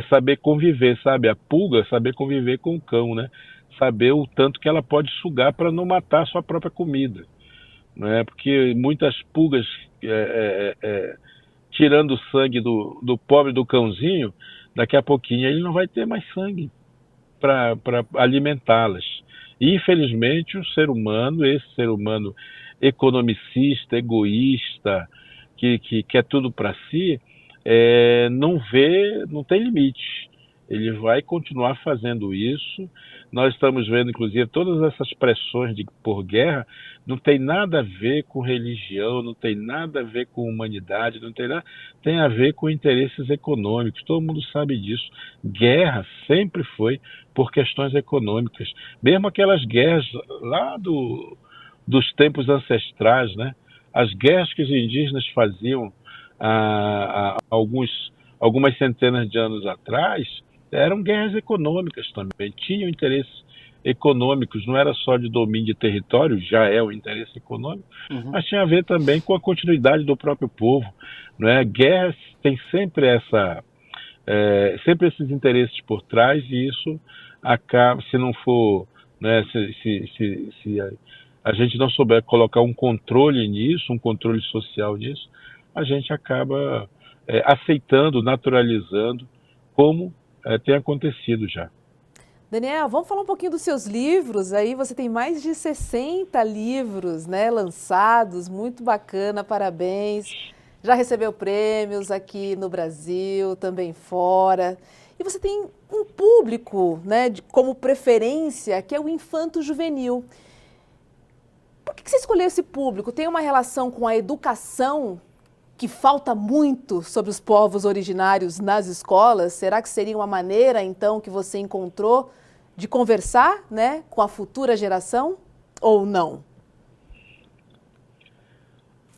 saber conviver, sabe? A pulga, saber conviver com o cão, né? Saber o tanto que ela pode sugar para não matar a sua própria comida, né? Porque muitas pulgas tirando o sangue do pobre do cãozinho, daqui a pouquinho ele não vai ter mais sangue para alimentá-las. E, infelizmente, esse ser humano economicista, egoísta, que quer tudo para si, não tem limite. Ele vai continuar fazendo isso. Nós estamos vendo, inclusive, todas essas pressões por guerra, não tem nada a ver com religião, não tem nada a ver com humanidade, tem a ver com interesses econômicos. Todo mundo sabe disso. Guerra sempre foi por questões econômicas. Mesmo aquelas guerras lá dos tempos ancestrais, né? As guerras que os indígenas faziam há algumas centenas de anos atrás, eram guerras econômicas também, tinham interesses econômicos, não era só de domínio de território, já é um interesse econômico, mas tinha a ver também com a continuidade do próprio povo, né? Guerras tem sempre esses interesses por trás, e isso acaba, se não for, né, se a gente não souber colocar um controle nisso, um controle social nisso, a gente acaba aceitando, naturalizando, como tem acontecido já. Daniel, vamos falar um pouquinho dos seus livros. Aí você tem mais de 60 livros, né, lançados, muito bacana, parabéns. Já recebeu prêmios aqui no Brasil, também fora. E você tem um público, né, como preferência, que é o infanto-juvenil. Por que você escolheu esse público? Tem uma relação com a educação que falta muito sobre os povos originários nas escolas? Será que seria uma maneira, então, que você encontrou de conversar, né, com a futura geração, ou não?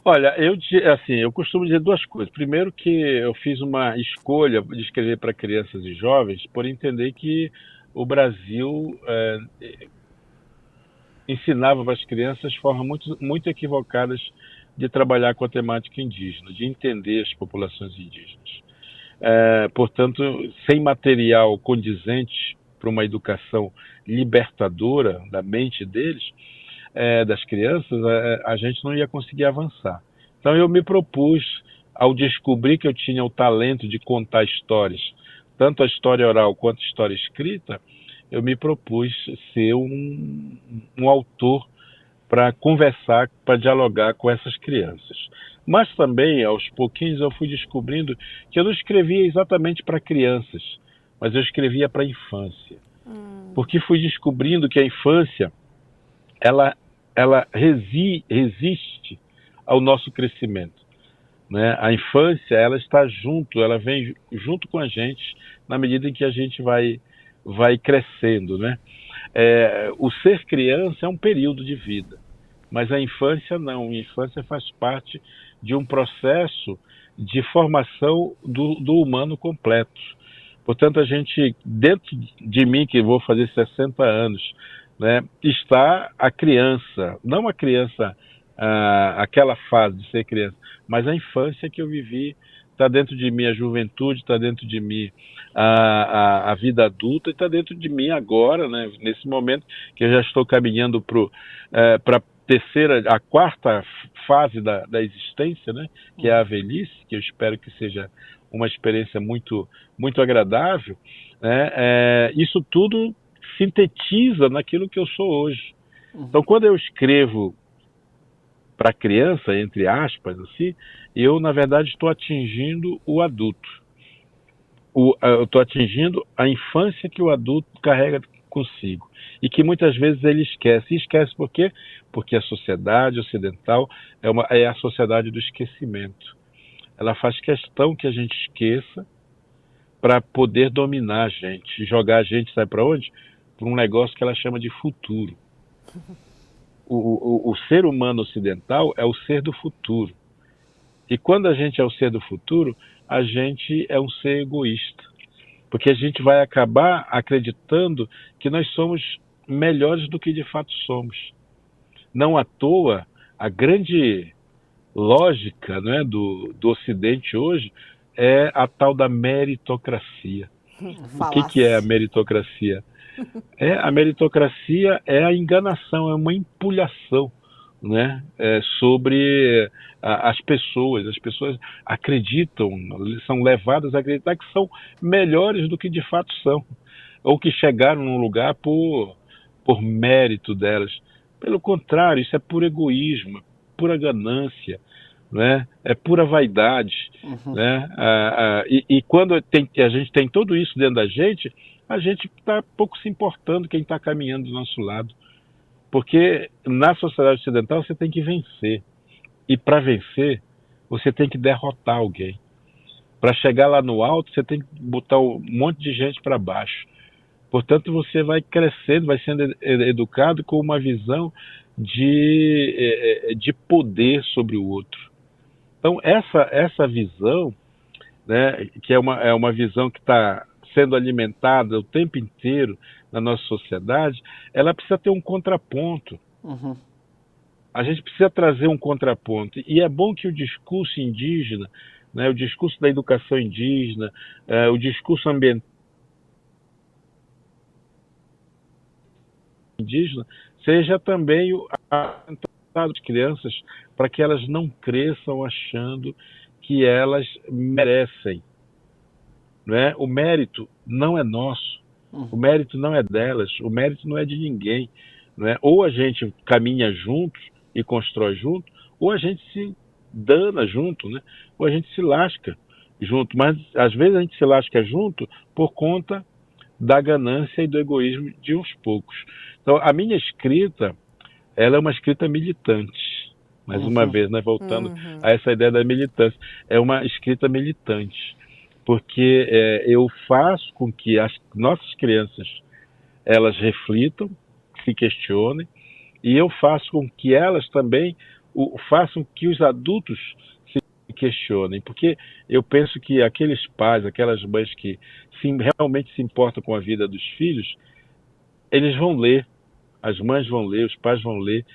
Olha, eu costumo dizer duas coisas. Primeiro, que eu fiz uma escolha de escrever para crianças e jovens por entender que o Brasil ensinava para as crianças formas muito, muito equivocadas de trabalhar com a temática indígena, de entender as populações indígenas. Portanto, sem material condizente para uma educação libertadora da mente deles, das crianças, a gente não ia conseguir avançar. Então eu me propus, ao descobrir que eu tinha o talento de contar histórias, tanto a história oral quanto a história escrita, eu me propus ser um autor para conversar, para dialogar com essas crianças. Mas também, aos pouquinhos, eu fui descobrindo que eu não escrevia exatamente para crianças, mas eu escrevia para a infância. Porque fui descobrindo que a infância, ela ela resiste ao nosso crescimento, né? A infância, ela está junto, ela vem junto com a gente na medida em que a gente vai crescendo, né? O ser criança é um período de vida, mas a infância não. A infância faz parte de um processo de formação do humano completo. Portanto, a gente, dentro de mim, que vou fazer 60 anos, né, está a criança, não a criança, aquela fase de ser criança, mas a infância que eu vivi, está dentro de mim a juventude, está dentro de mim a vida adulta, e está dentro de mim agora, né, nesse momento que eu já estou caminhando para a quarta fase da existência, né, que é a velhice, que eu espero que seja uma experiência muito, muito agradável, né, isso tudo sintetiza naquilo que eu sou hoje. Então, quando eu escrevo para criança, entre aspas, assim, eu, na verdade, estou atingindo o adulto. Eu estou atingindo a infância que o adulto carrega consigo. E que muitas vezes ele esquece. E esquece por quê? Porque a sociedade ocidental é a sociedade do esquecimento. Ela faz questão que a gente esqueça para poder dominar a gente. Jogar a gente, sabe para onde? Para um negócio que ela chama de futuro. O ser humano ocidental é o ser do futuro. E quando a gente é o ser do futuro, a gente é um ser egoísta. Porque a gente vai acabar acreditando que nós somos melhores do que de fato somos. Não à toa, a grande lógica, né, do Ocidente hoje é a tal da meritocracia. O que é a meritocracia? A meritocracia é a enganação, é uma empulhação, né, sobre as pessoas. As pessoas acreditam, são levadas a acreditar que são melhores do que de fato são, ou que chegaram num lugar por mérito delas. Pelo contrário, isso é puro egoísmo, pura ganância, né? É pura vaidade. Né? E quando a gente tem tudo isso dentro da gente, a gente está pouco se importando quem está caminhando do nosso lado. Porque na sociedade ocidental você tem que vencer. E para vencer, você tem que derrotar alguém. Para chegar lá no alto, você tem que botar um monte de gente para baixo. Portanto, você vai crescendo, vai sendo educado com uma visão de poder sobre o outro. Então, essa visão, né, que é uma visão que está sendo alimentada o tempo inteiro na nossa sociedade, ela precisa ter um contraponto. A gente precisa trazer um contraponto. E é bom que o discurso indígena, né, o discurso da educação indígena, o discurso ambiental indígena, seja também das crianças, para que elas não cresçam achando que elas merecem. Né? O mérito não é nosso, o mérito não é delas, o mérito não é de ninguém. Né? Ou a gente caminha junto e constrói junto, ou a gente se dana junto, né? Ou a gente se lasca junto. Mas às vezes a gente se lasca junto por conta da ganância e do egoísmo de uns poucos. Então, a minha escrita, ela é uma escrita militante. Mais uma vez, né, voltando a essa ideia da militância. É uma escrita militante, porque eu faço com que as nossas crianças, elas reflitam, se questionem, e eu faço com que elas também façam que os adultos se questionem, porque eu penso que aqueles pais, aquelas mães que realmente se importam com a vida dos filhos, eles vão ler, as mães vão ler, os pais vão ler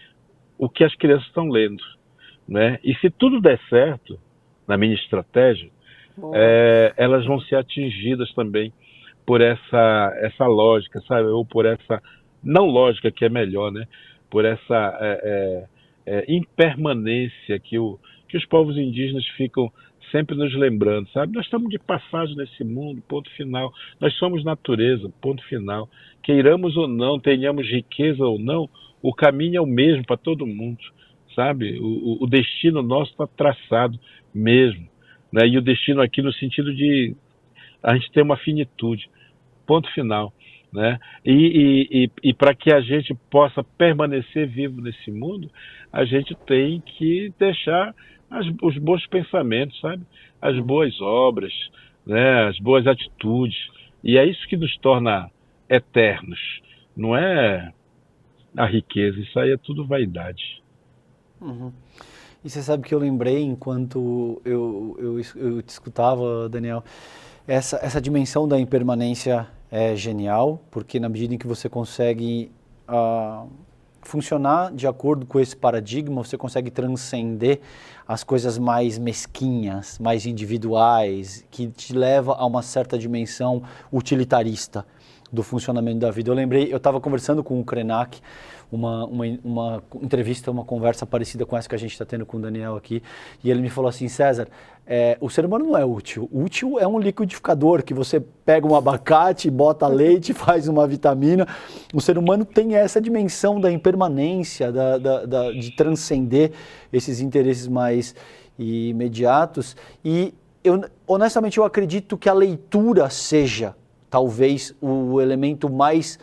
o que as crianças estão lendo, né? E se tudo der certo, na minha estratégia, elas vão ser atingidas também por essa lógica, sabe? Ou por essa, não lógica que é melhor, né? Por essa impermanência que os povos indígenas ficam sempre nos lembrando, sabe? Nós estamos de passagem nesse mundo, ponto final. Nós somos natureza, ponto final. Queiramos ou não, tenhamos riqueza ou não, o caminho é o mesmo para todo mundo, sabe? O destino nosso está traçado mesmo, né? E o destino aqui no sentido de a gente ter uma finitude, ponto final. né? E para que a gente possa permanecer vivo nesse mundo, a gente tem que deixar os bons pensamentos, sabe? As boas obras, né? As boas atitudes. E é isso que nos torna eternos. Não é a riqueza, isso aí é tudo vaidade. Uhum. E você sabe que eu lembrei, enquanto eu te escutava, Daniel, essa dimensão da impermanência é genial, porque na medida em que você consegue funcionar de acordo com esse paradigma, você consegue transcender as coisas mais mesquinhas, mais individuais, que te leva a uma certa dimensão utilitarista do funcionamento da vida. Eu lembrei, eu estava conversando com o Krenak, uma entrevista, uma conversa parecida com essa que a gente está tendo com o Daniel aqui, e ele me falou assim: César, o ser humano não é útil. Útil é um liquidificador, que você pega um abacate, bota leite, faz uma vitamina. O ser humano tem essa dimensão da impermanência, de transcender esses interesses mais imediatos, e honestamente eu acredito que a leitura seja talvez o elemento mais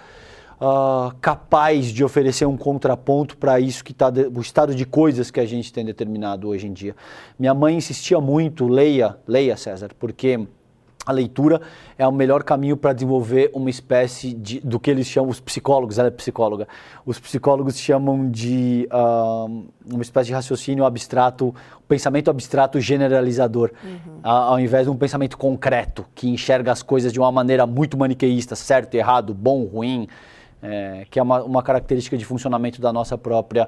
capaz de oferecer um contraponto para isso que está o estado de coisas que a gente tem determinado hoje em dia. Minha mãe insistia muito, leia César, porque a leitura é o melhor caminho para desenvolver uma espécie do que eles chamam, os psicólogos, ela é psicóloga, os psicólogos chamam de uma espécie de raciocínio abstrato, pensamento abstrato generalizador, ao invés de um pensamento concreto, que enxerga as coisas de uma maneira muito maniqueísta, certo, errado, bom, ruim, que é uma característica de funcionamento da nossa própria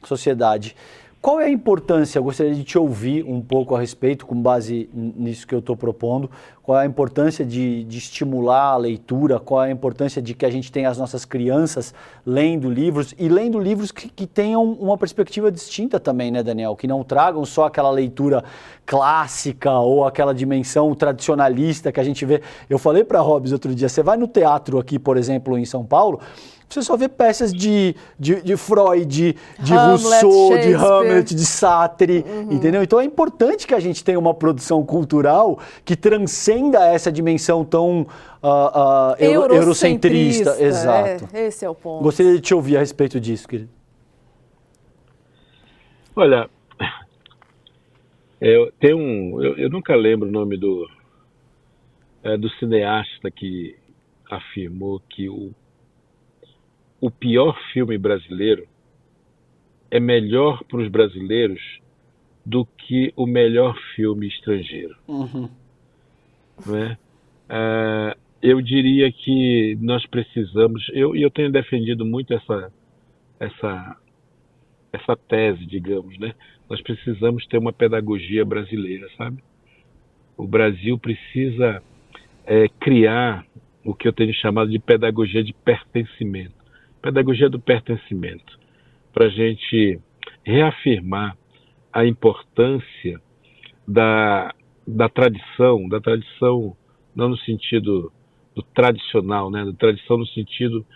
sociedade. Qual é a importância, eu gostaria de te ouvir um pouco a respeito, com base nisso que eu estou propondo, qual é a importância de estimular a leitura, qual é a importância de que a gente tenha as nossas crianças lendo livros, e lendo livros que tenham uma perspectiva distinta também, né, Daniel? Que não tragam só aquela leitura clássica ou aquela dimensão tradicionalista que a gente vê. Eu falei para a Hobbs outro dia, você vai no teatro aqui, por exemplo, em São Paulo, você só vê peças de Freud, de Rousseau, de Hamlet, de Sartre, entendeu? Então é importante que a gente tenha uma produção cultural que transcenda essa dimensão tão eurocentrista. Exato. Esse é o ponto. Gostaria de te ouvir a respeito disso, querido. Olha, eu nunca lembro o nome do cineasta que afirmou que o pior filme brasileiro é melhor para os brasileiros do que o melhor filme estrangeiro. Não é? Eu diria que nós precisamos, eu tenho defendido muito essa tese, digamos, né? Nós precisamos ter uma pedagogia brasileira, sabe? O Brasil precisa criar o que eu tenho chamado de pedagogia de pertencimento. Pedagogia do pertencimento, para a gente reafirmar a importância da tradição não no sentido do tradicional, né? Da tradição no sentido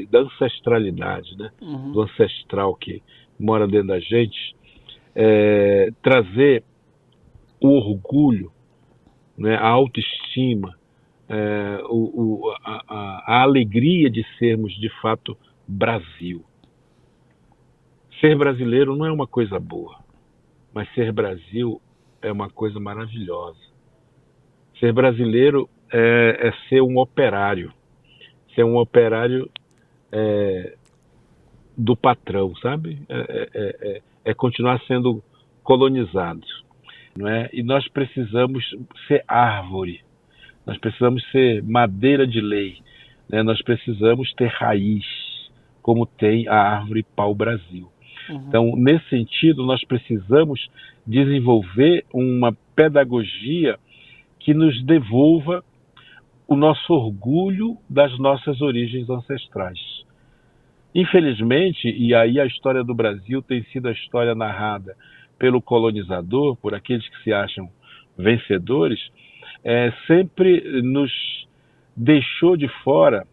da ancestralidade, né? Do ancestral que mora dentro da gente, trazer o orgulho, né? A autoestima, a alegria de sermos de fato Brasil. Ser brasileiro não é uma coisa boa, mas ser Brasil é uma coisa maravilhosa. Ser brasileiro é ser um operário do patrão, sabe? É continuar sendo colonizado, não é? E nós precisamos ser árvore. Nós precisamos ser madeira de lei, né? Nós precisamos ter raiz, como tem a árvore pau-brasil. Então, nesse sentido, nós precisamos desenvolver uma pedagogia que nos devolva o nosso orgulho das nossas origens ancestrais. Infelizmente, e aí a história do Brasil tem sido a história narrada pelo colonizador, por aqueles que se acham vencedores, sempre nos deixou de fora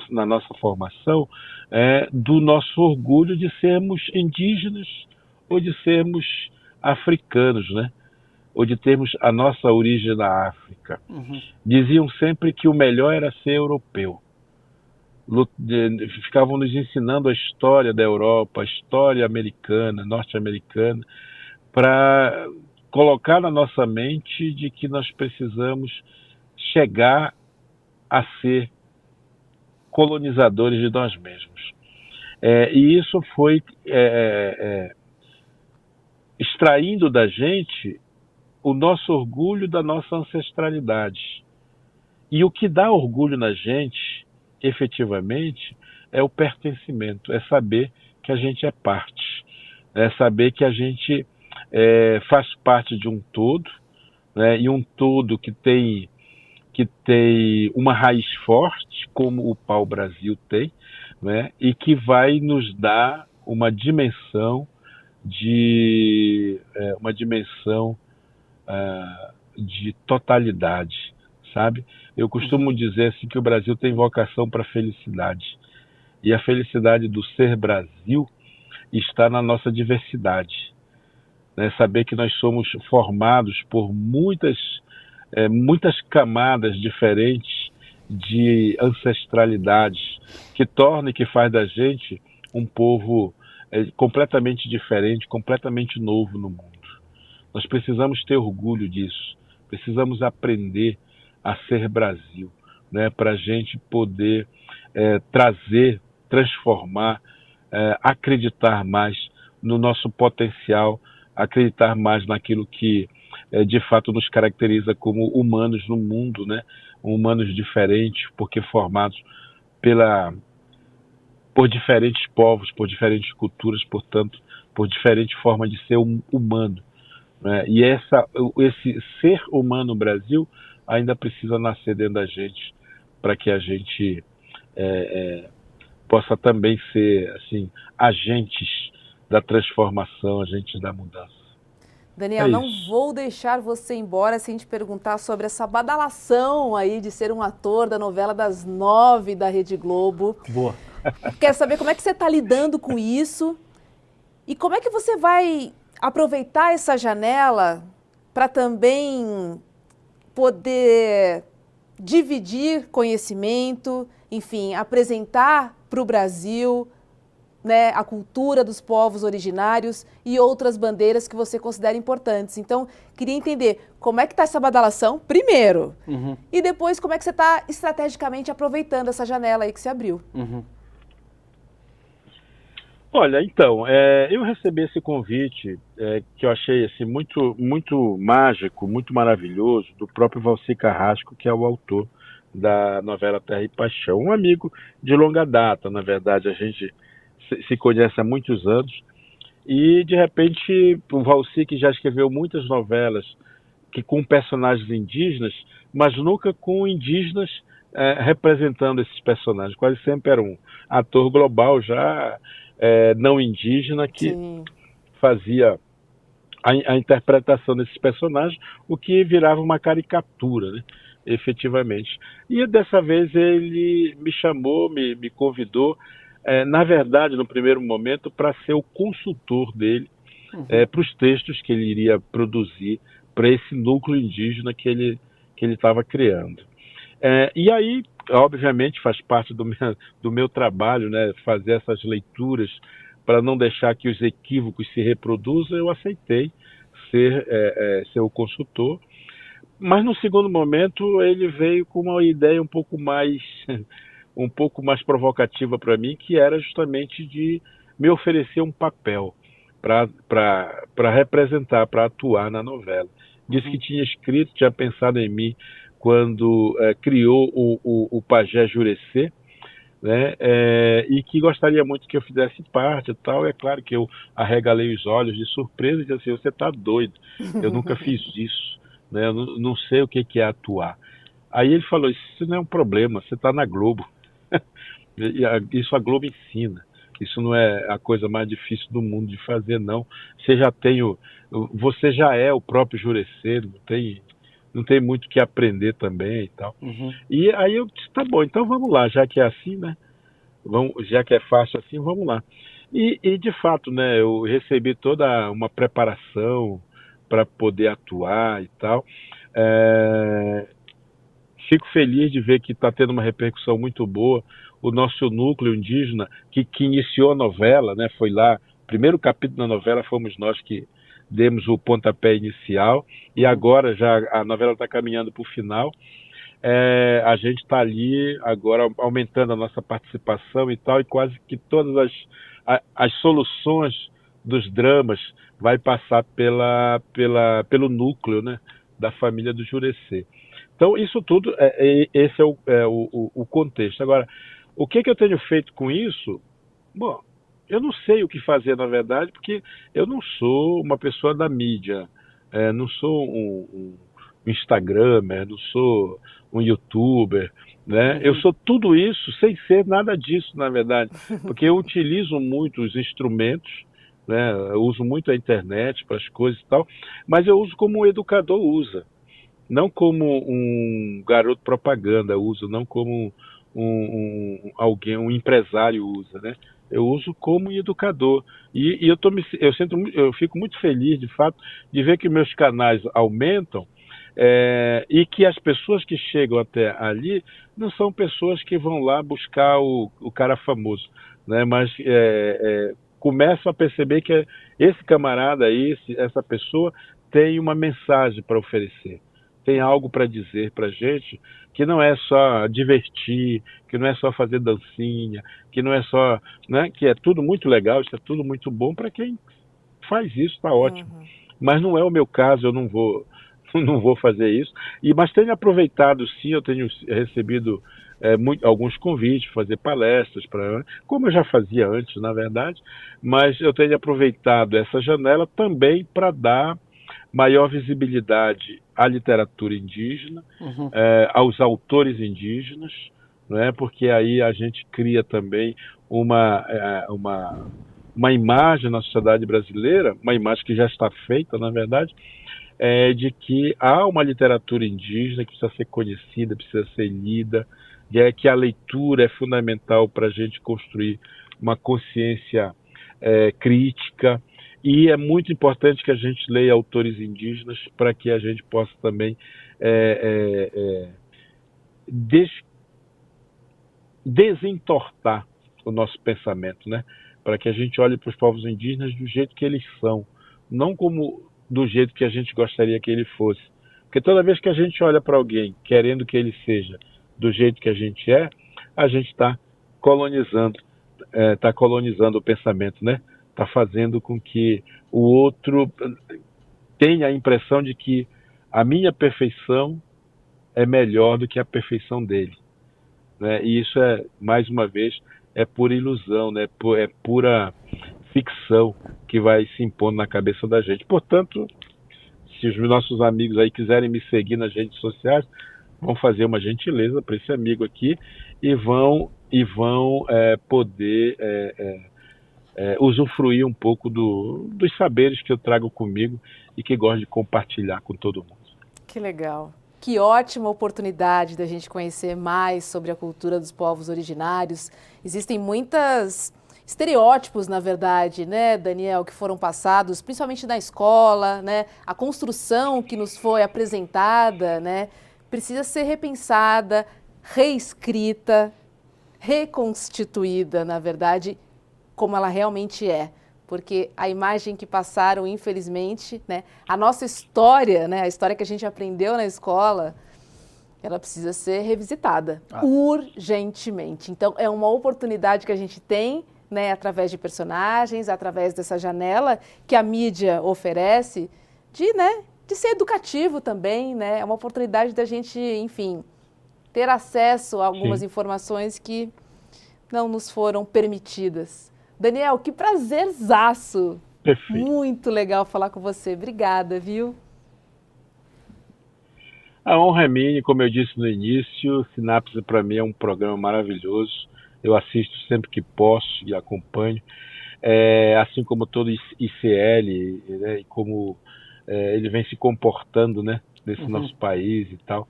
na nossa formação do nosso orgulho de sermos indígenas ou de sermos africanos, né? ou de termos a nossa origem na África. Diziam sempre que o melhor era ser europeu. Ficavam nos ensinando a história da Europa, a história americana, norte-americana, para colocar na nossa mente de que nós precisamos chegar a ser colonizadores de nós mesmos. E isso foi extraindo da gente o nosso orgulho da nossa ancestralidade. E o que dá orgulho na gente, efetivamente, é o pertencimento, é saber que a gente é parte, é saber que a gente faz parte de um todo, né, e um todo que tem uma raiz forte, como o pau-brasil tem, né, e que vai nos dar uma dimensão de totalidade, sabe? Eu costumo dizer assim que o Brasil tem vocação para a felicidade. E a felicidade do ser Brasil está na nossa diversidade, né? Saber que nós somos formados por muitas camadas diferentes de ancestralidades que torna e que faz da gente um povo completamente diferente, completamente novo no mundo. Nós precisamos ter orgulho disso, precisamos aprender a ser Brasil, né, para a gente poder trazer, transformar, acreditar mais no nosso potencial, acreditar mais naquilo que de fato nos caracteriza como humanos no mundo, né? Humanos diferentes, porque formados por diferentes povos, por diferentes culturas, portanto, por diferentes formas de ser humano, né? E esse ser humano no Brasil ainda precisa nascer dentro da gente para que a gente possa também ser assim, agentes da transformação, agentes da mudança. Daniel, não vou deixar você embora sem te perguntar sobre essa badalação aí de ser um ator da novela das 9 da Rede Globo. Boa. Quero saber como é que você está lidando com isso e como é que você vai aproveitar essa janela para também poder dividir conhecimento, enfim, apresentar para o Brasil, né, a cultura dos povos originários e outras bandeiras que você considera importantes. Então, queria entender como é que está essa badalação, primeiro, e depois como é que você está estrategicamente aproveitando essa janela aí que se abriu. Olha, então, eu recebi esse convite que eu achei assim, muito, muito mágico, muito maravilhoso, do próprio Valci Carrasco, que é o autor da novela Terra e Paixão. Um amigo de longa data, na verdade, a gente se conhece há muitos anos, e de repente o Valci, que já escreveu muitas novelas com personagens indígenas, mas nunca com indígenas representando esses personagens, quase sempre era um ator global já não indígena que Sim. fazia a interpretação desses personagens, o que virava uma caricatura, né? Efetivamente. E dessa vez ele me chamou, me convidou, na verdade, no primeiro momento, para ser o consultor dele para os textos que ele iria produzir para esse núcleo indígena que ele estava criando. E aí, obviamente, faz parte do meu trabalho, né, fazer essas leituras para não deixar que os equívocos se reproduzam. Eu aceitei ser o consultor, mas no segundo momento ele veio com uma ideia um pouco mais provocativa para mim, que era justamente de me oferecer um papel para representar, para atuar na novela. Disse que tinha escrito, tinha pensado em mim quando criou o Pajé Jurecê, né? E que gostaria muito que eu fizesse parte e tal. É claro que eu arregalei os olhos de surpresa e disse assim: você está doido, eu nunca fiz isso, né? Eu não sei o que é atuar. Aí ele falou: isso não é um problema, você está na Globo. Isso a Globo ensina. Isso não é a coisa mais difícil do mundo de fazer, não. Você já é o próprio Jurecê, não tem muito o que aprender também e tal. E aí eu disse: tá bom, então vamos lá, já que é assim, né? Já que é fácil assim, vamos lá. E de fato, né, eu recebi toda uma preparação para poder atuar e tal. Fico feliz de ver que está tendo uma repercussão muito boa. O nosso núcleo indígena, que iniciou a novela, né, foi lá, o primeiro capítulo da novela fomos nós que demos o pontapé inicial, e agora já a novela está caminhando para o final. A gente está ali agora aumentando a nossa participação e tal, e quase que todas as soluções dos dramas vai passar pelo núcleo, né, da família do Jurecê. Então, isso tudo, esse é o contexto. Agora, o que eu tenho feito com isso? Bom, eu não sei o que fazer, na verdade, porque eu não sou uma pessoa da mídia, não sou um Instagramer, não sou um YouTuber, né? Eu sou tudo isso sem ser nada disso, na verdade, porque eu utilizo muito os instrumentos, né? Eu uso muito a internet para as coisas e tal, mas eu uso como um educador usa. Não como um garoto propaganda usa, não como um empresário usa, né? Eu uso como educador. E eu fico muito feliz, de fato, de ver que meus canais aumentam, e que as pessoas que chegam até ali não são pessoas que vão lá buscar o cara famoso, né? Mas começam a perceber que esse camarada aí, essa pessoa, tem uma mensagem para oferecer. Tem algo para dizer para a gente, que não é só divertir, que não é só fazer dancinha, que não é só, né, que é tudo muito legal, isso é tudo muito bom para quem faz isso, está ótimo. Mas não é o meu caso, eu não vou não vou fazer isso. Mas tenho aproveitado, sim, eu tenho recebido alguns convites para fazer palestras, como eu já fazia antes, na verdade, mas eu tenho aproveitado essa janela também para dar maior visibilidade à literatura indígena, aos autores indígenas, né? Porque aí a gente cria também uma imagem na sociedade brasileira, uma imagem que já está feita, na verdade, de que há uma literatura indígena que precisa ser conhecida, precisa ser lida, que a leitura é fundamental para a gente construir uma consciência crítica. E é muito importante que a gente leia autores indígenas para que a gente possa também desentortar o nosso pensamento, né? Para que a gente olhe para os povos indígenas do jeito que eles são, não como do jeito que a gente gostaria que ele fosse. Porque toda vez que a gente olha para alguém querendo que ele seja do jeito que a gente gente está colonizando o pensamento, né? Está fazendo com que o outro tenha a impressão de que a minha perfeição é melhor do que a perfeição dele, né? E isso mais uma vez, é pura ilusão, né? É pura ficção que vai se impondo na cabeça da gente. Portanto, se os nossos amigos aí quiserem me seguir nas redes sociais, vão fazer uma gentileza para esse amigo aqui e vão poder usufruir um pouco dos saberes que eu trago comigo e que gosto de compartilhar com todo mundo. Que legal. Que ótima oportunidade da gente conhecer mais sobre a cultura dos povos originários. Existem muitos estereótipos, na verdade, né, Daniel, que foram passados, principalmente na escola, né? A construção que nos foi apresentada, né, precisa ser repensada, reescrita, reconstituída, na verdade, como ela realmente é. Porque a imagem que passaram, infelizmente, né, a nossa história, né, a história que a gente aprendeu na escola, ela precisa ser revisitada urgentemente. Então, é uma oportunidade que a gente tem, né, através de personagens, através dessa janela que a mídia oferece, de ser educativo também, né? É uma oportunidade da gente, enfim, ter acesso a algumas informações que não nos foram permitidas. Daniel, que prazerzaço! Perfeito. Muito legal falar com você. Obrigada, viu? A honra é minha, como eu disse no início, Sinapse para mim é um programa maravilhoso. Eu assisto sempre que posso e acompanho. Assim como todo ICL, né, e como ele vem se comportando, né, nesse nosso país e tal.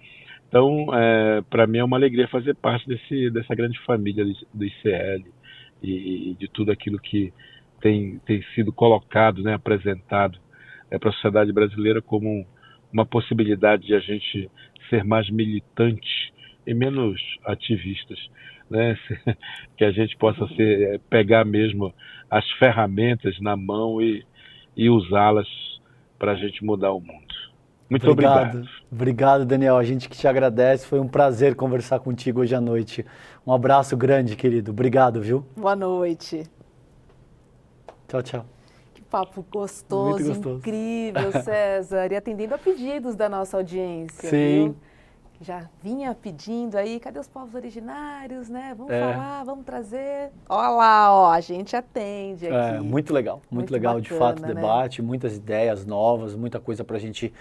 Então, para mim é uma alegria fazer parte dessa grande família do ICL e de tudo aquilo que tem sido colocado, né, apresentado para a sociedade brasileira como uma possibilidade de a gente ser mais militante e menos ativistas, né? Que a gente possa pegar mesmo as ferramentas na mão e usá-las para a gente mudar o mundo. Muito obrigado. Obrigado, Daniel. A gente que te agradece. Foi um prazer conversar contigo hoje à noite. Um abraço grande, querido. Obrigado, viu? Boa noite. Tchau, tchau. Que papo gostoso, incrível, César. E atendendo a pedidos da nossa audiência. Sim. Viu? Já vinha pedindo aí, cadê os povos originários, né? Vamos falar, vamos trazer. Olha lá, ó, a gente atende aqui. Muito legal, muito legal, bacana, de fato, o debate, né? Muitas ideias novas, muita coisa para a gente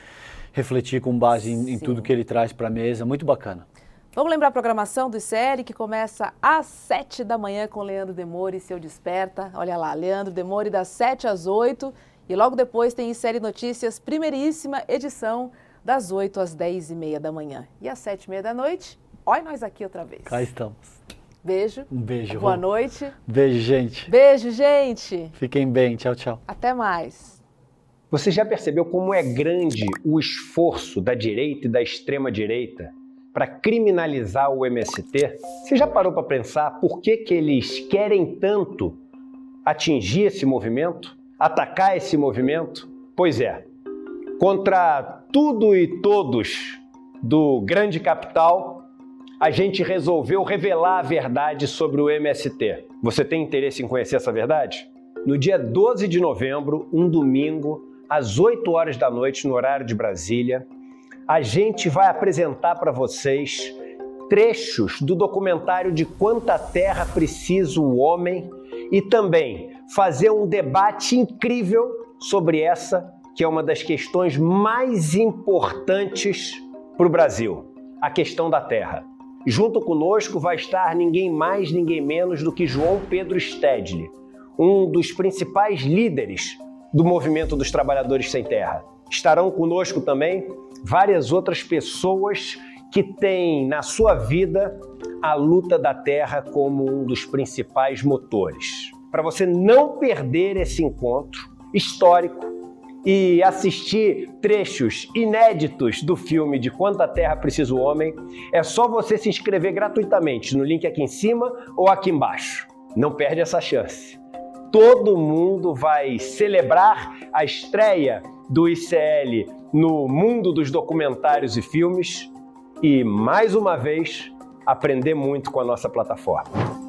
refletir com base em tudo que ele traz para a mesa, muito bacana. Vamos lembrar a programação do ICL, que começa às 7 da manhã com Leandro Demore e Seu Desperta. Olha lá, Leandro Demore das 7 às 8 e logo depois tem ICL Notícias, primeiríssima edição, das 8 às 10h30 da manhã. E às 7h30 da noite, olha nós aqui outra vez. Cá estamos. Beijo. Um beijo. Boa noite. Beijo, gente. Beijo, gente. Fiquem bem. Tchau, tchau. Até mais. Você já percebeu como é grande o esforço da direita e da extrema-direita para criminalizar o MST? Você já parou para pensar por que eles querem tanto atingir esse movimento? Atacar esse movimento? Pois é. Contra tudo e todos do grande capital, a gente resolveu revelar a verdade sobre o MST. Você tem interesse em conhecer essa verdade? No dia 12 de novembro, um domingo, às 8 horas da noite, no horário de Brasília, a gente vai apresentar para vocês trechos do documentário De Quanta Terra Precisa o Homem e também fazer um debate incrível sobre essa que é uma das questões mais importantes para o Brasil, a questão da terra. Junto conosco vai estar ninguém mais, ninguém menos do que João Pedro Stedley, um dos principais líderes do movimento dos trabalhadores sem terra. Estarão conosco também várias outras pessoas que têm na sua vida a luta da terra como um dos principais motores. Para você não perder esse encontro histórico e assistir trechos inéditos do filme De Quanta Terra Precisa o Homem, é só você se inscrever gratuitamente no link aqui em cima ou aqui embaixo. Não perde essa chance. Todo mundo vai celebrar a estreia do ICL no mundo dos documentários e filmes e, mais uma vez, aprender muito com a nossa plataforma.